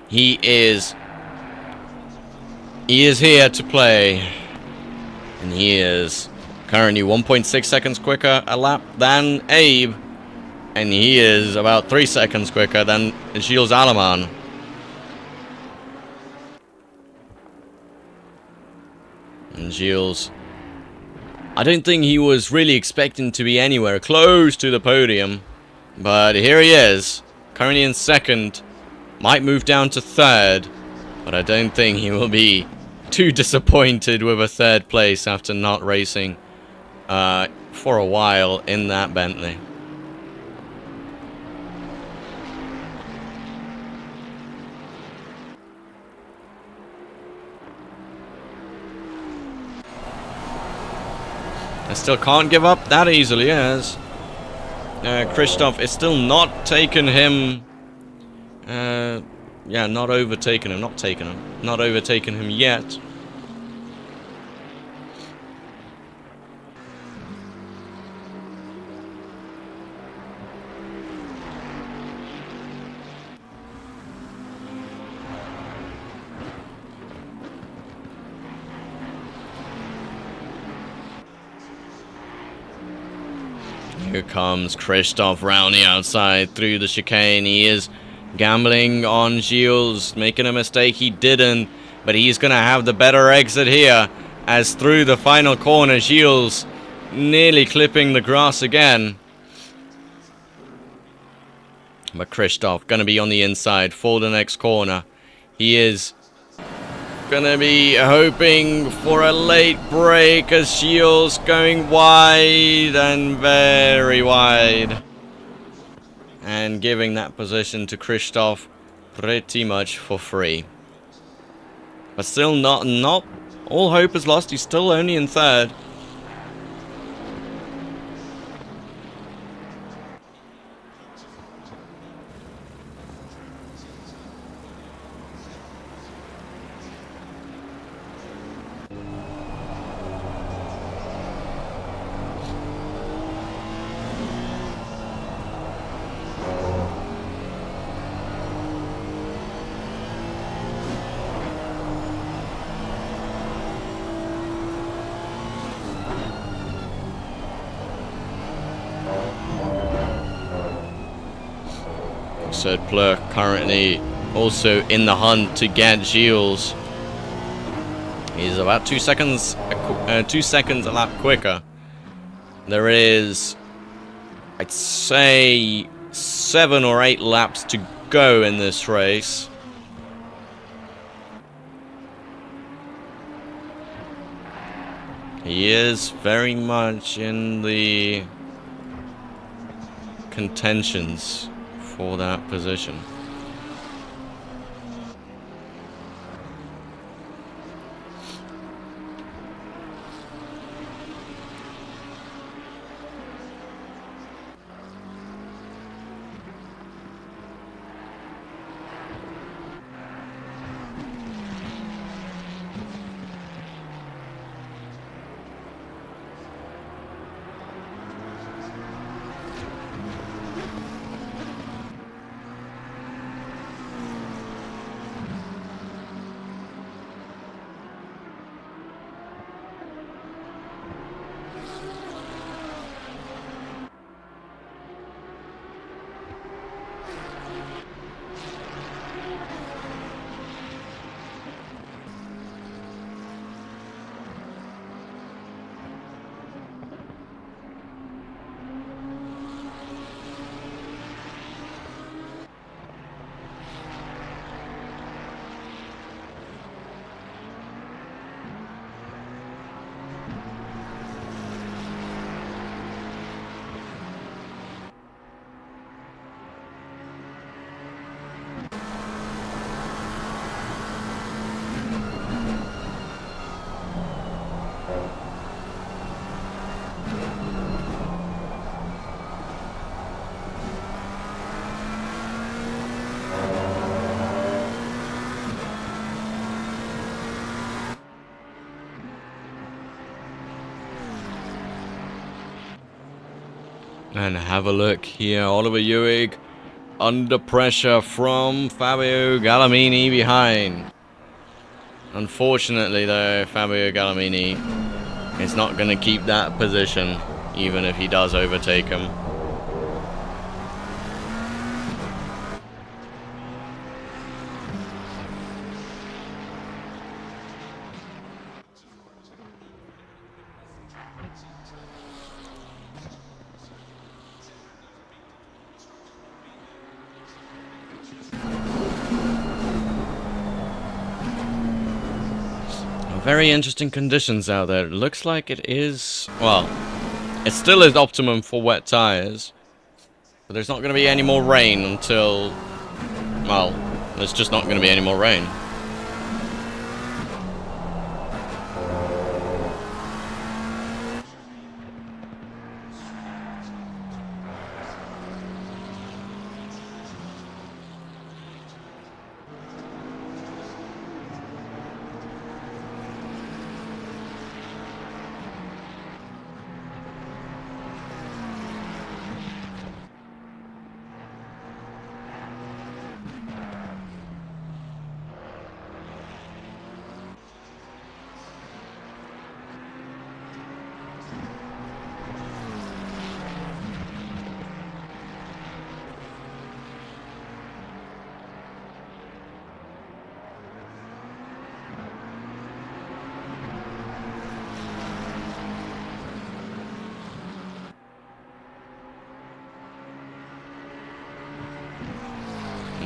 he is here to play. And he is currently 1.6 seconds quicker a lap than Abe. And he is about 3 seconds quicker than Gilles Alleman. And Gilles, I don't think he was really expecting to be anywhere close to the podium. But here he is, currently in second. Might move down to third. But I don't think he will be too disappointed with a third place after not racing for a while in that Bentley. I still can't give up that easily, as Christoph is still not taken him. Yeah, not overtaken him. Not overtaken him yet. Here comes Christoph round the outside through the chicane. He is gambling on Gilles, making a mistake. He didn't, but he's going to have the better exit here, as through the final corner, Gilles nearly clipping the grass again. But Christoph going to be on the inside for the next corner. He is going to be hoping for a late break, as Gilles going wide and very wide. And giving that position to Christoph pretty much for free. But still not all hope is lost. He's still only in third. Serdpleur currently also in the hunt to get Gilles. He's about 2 seconds, 2 seconds a lap quicker. There is, I'd say, 7 or 8 laps to go in this race. He is very much in the contentions for that position. And have a look here, Oliver Ewig under pressure from Fabio Gallimini behind. Unfortunately though, Fabio Gallimini is not going to keep that position, even if he does overtake him. Very interesting conditions out there. It looks like it is, well, it still is optimum for wet tires, but there's not going to be any more rain until, well, there's just not going to be any more rain.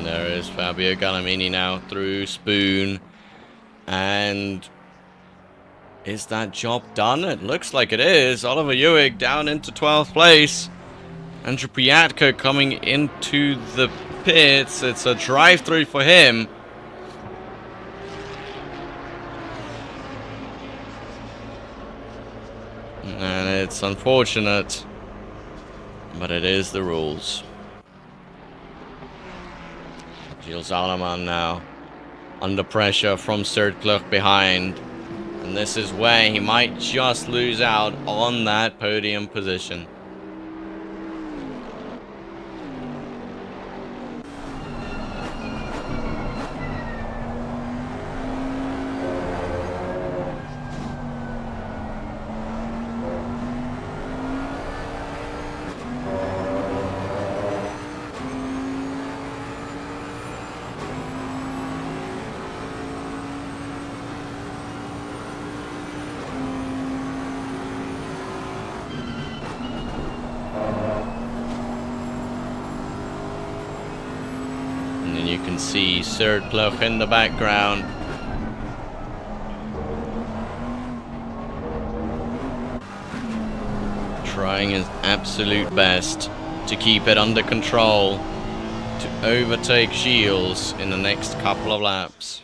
There is Fabio Gallimini now through Spoon. And is that job done? It looks like it is. Oliver Ewig down into 12th place. Andrew Priatka coming into the pits. It's a drive-through for him. And it's unfortunate, but it is the rules. Gilles Allemann now under pressure from Serdpleur behind. And this is where he might just lose out on that podium position. And you can see Serdploeg in the background. Trying his absolute best to keep it under control, to overtake Shields in the next couple of laps.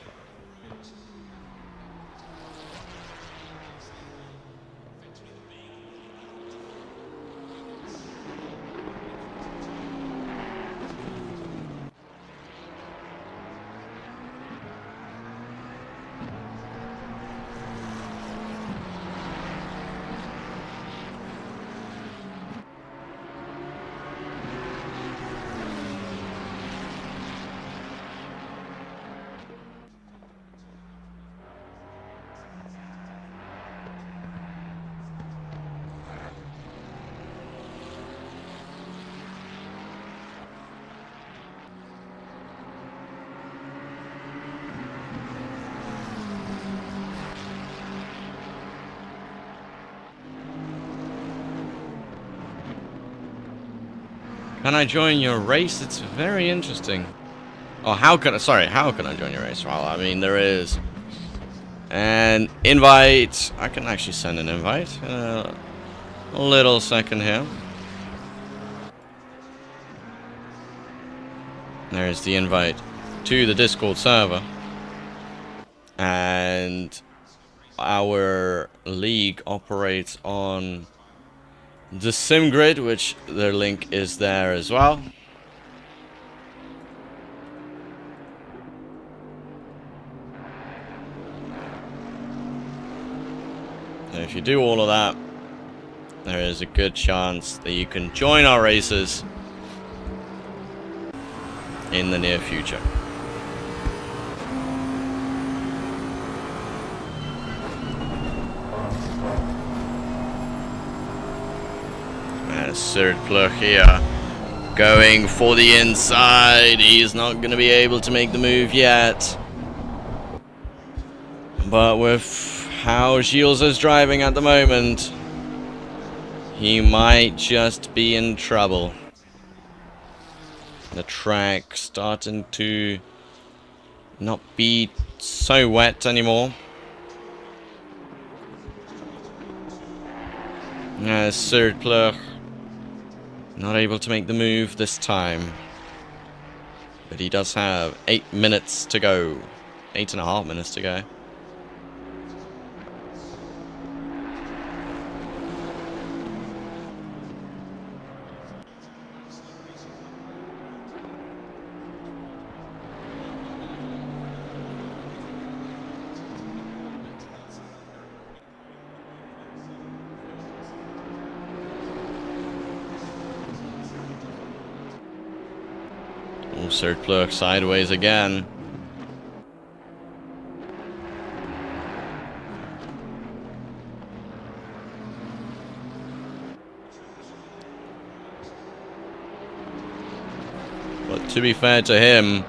Can I join your race? It's very interesting. Oh, how can I join your race? Well, I mean, there is an invite. I can actually send an invite. A little second here. There's the invite to the Discord server. And our league operates on the simgrid, which their link is there as well. And if you do all of that, there is a good chance that you can join our races in the near future. Serdploeg here going for the inside. He's not going to be able to make the move yet. But with how Gilles is driving at the moment, he might just be in trouble. The track starting to not be so wet anymore. Serdploeg not able to make the move this time. But he does have 8 minutes to go. 8.5 minutes to go. Serdploeg sideways again. But to be fair to him,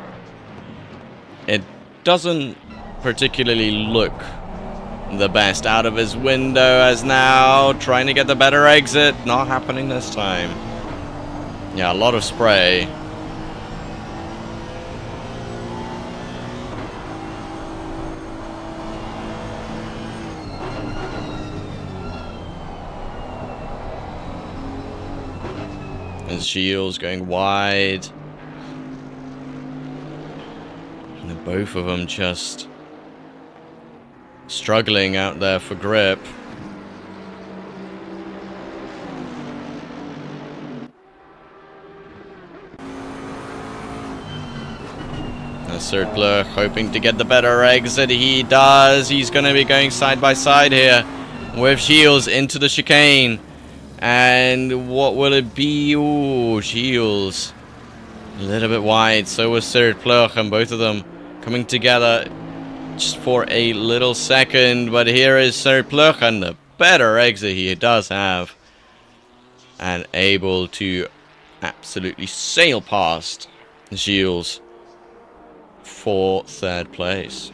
it doesn't particularly look the best out of his window as now trying to get the better exit. Not happening this time. Yeah, a lot of spray. As Shields going wide. And both of them just struggling out there for grip. Serdploeg hoping to get the better exit. He does. He's going to be going side by side here with Shields into the chicane. And what will it be? Ooh, Shields a little bit wide. So was Serdploeg, and both of them coming together just for a little second. But here is Serdploeg, and the better exit he does have, and able to absolutely sail past Shields for third place.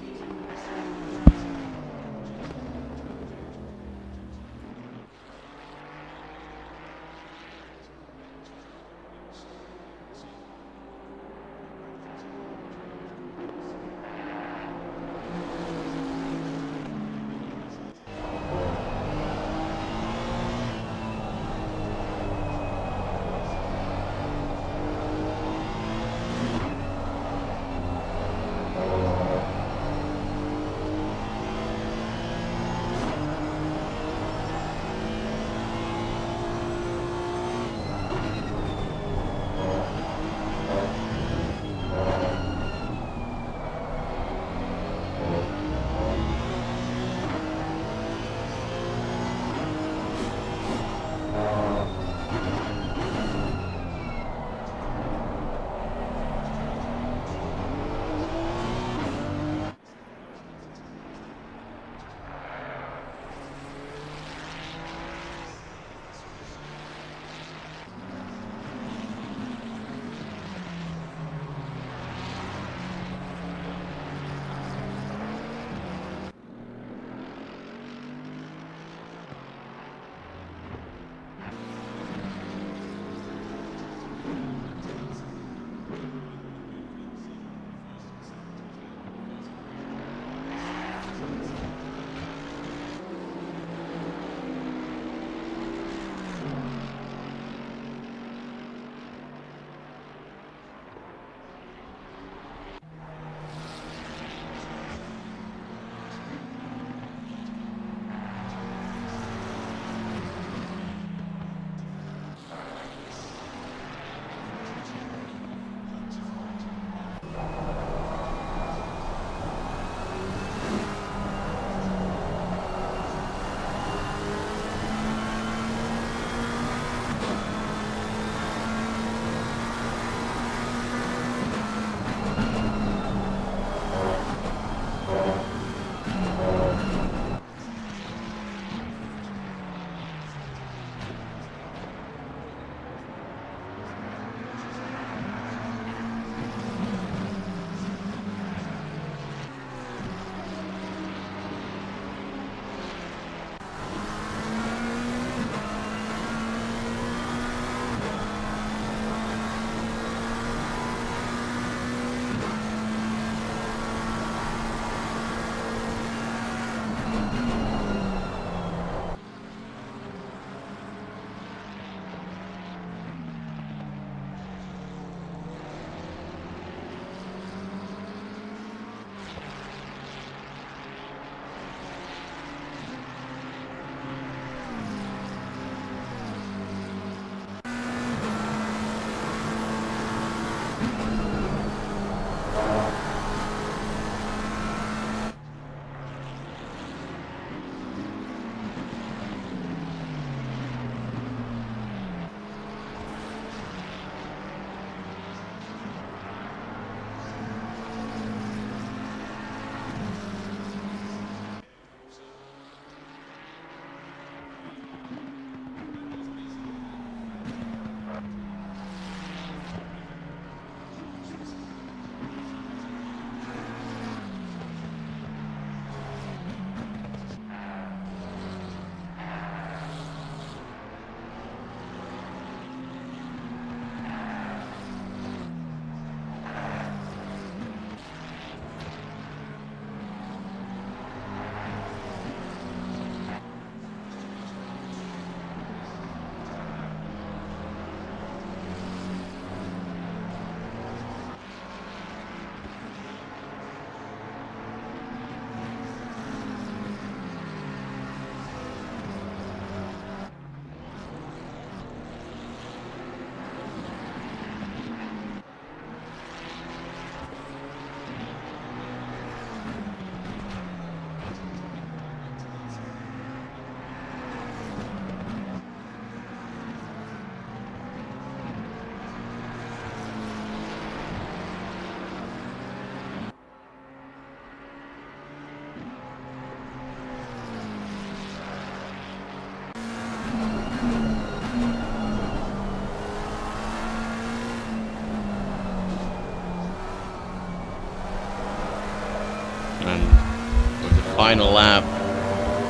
final lap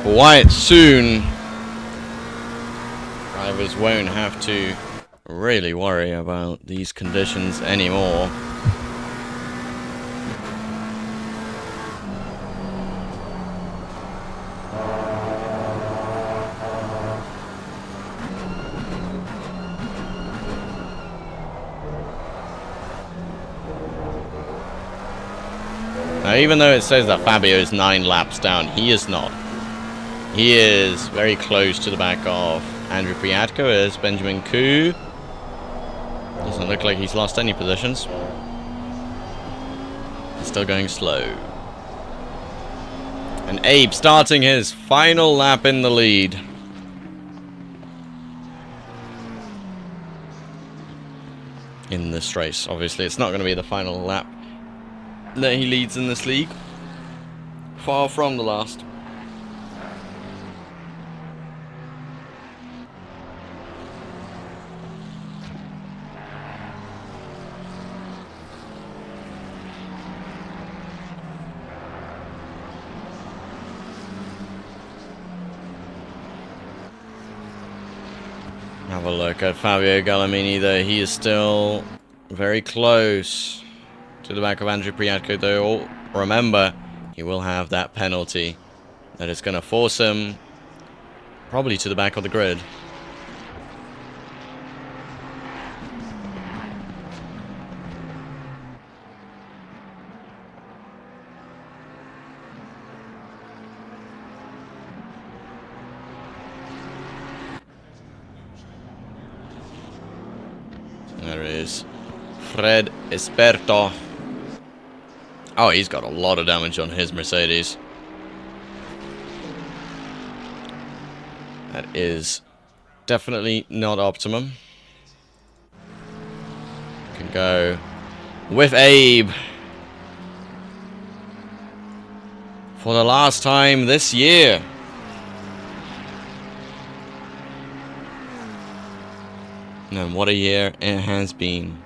quite soon. Drivers won't have to really worry about these conditions anymore. Now, even though it says that Fabio is 9 laps down, he is not. He is very close to the back of Andrew Priatko as Benjamin Koo. Doesn't look like he's lost any positions. He's still going slow. And Abe starting his final lap in the lead. In this race. Obviously, it's not going to be the final lap that he leads in this league. Far from the last. Have a look at Fabio Gallimini though. He is still very close to the back of Andrew Priatko though. Remember, he will have that penalty that is going to force him probably to the back of the grid. There is Fred Esperto. Oh, he's got a lot of damage on his Mercedes. That is definitely not optimum. Can go with Abe for the last time this year. And what a year it has been.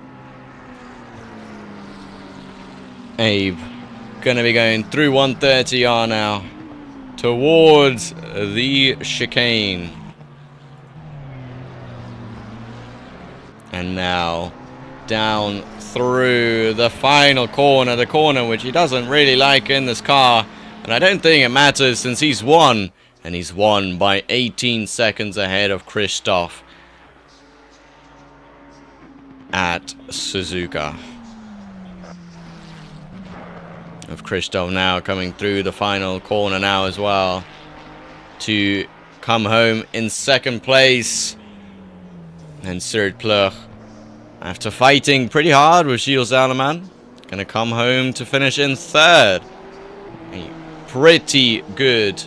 Abe gonna be going through 130R now towards the chicane. And now down through the final corner, the corner which he doesn't really like in this car. And I don't think it matters since he's won. And he's won by 18 seconds ahead of Christoph at Suzuka. Of Christoph now coming through the final corner now as well to come home in second place. And Serd Plug, after fighting pretty hard with Gilles Zaleman, gonna come home to finish in third. A pretty good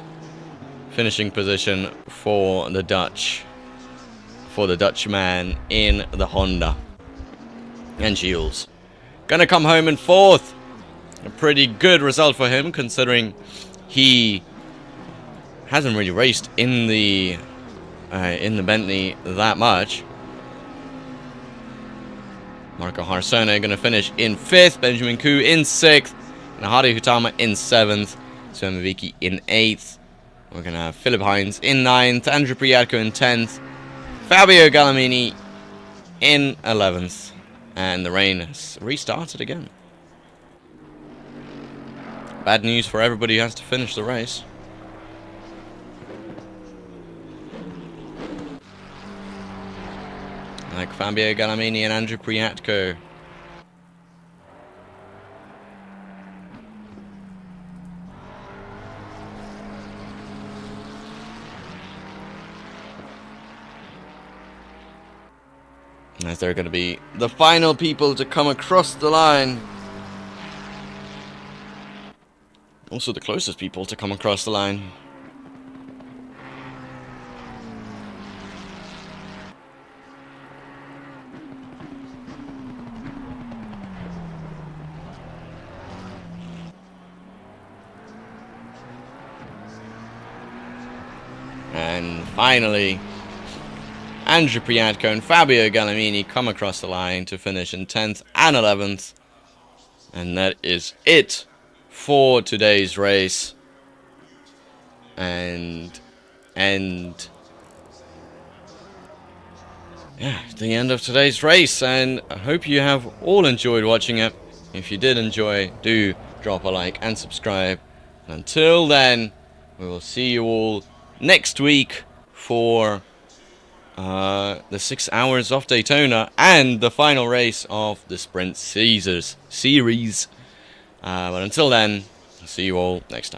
finishing position for the Dutchman in the Honda. And Gilles gonna come home in fourth. A pretty good result for him, considering he hasn't really raced in the Bentley that much. Marco Harsona gonna finish in fifth. Benjamin Koo in sixth. And Hadi Hutama in seventh. Sven Maviki in eighth. We're gonna have Philip Hines in ninth. Andrew Priatko in 10th. Fabio Gallimini in 11th. And the rain has restarted again. Bad news for everybody who has to finish the race. Like Fabio Gallimini and Andrew Priatko. As they're going to be the final people to come across the line. Also the closest people to come across the line. And finally, Andrew Priatko and Fabio Gallimini come across the line to finish in 10th and 11th. And that is it for today's race. and end the end of today's race. And I hope you have all enjoyed watching it. If you did enjoy, do drop a like and subscribe. Until then, we will see you all next week for the 6 hours of Daytona and the final race of the Sprint series. But until then, see you all next time.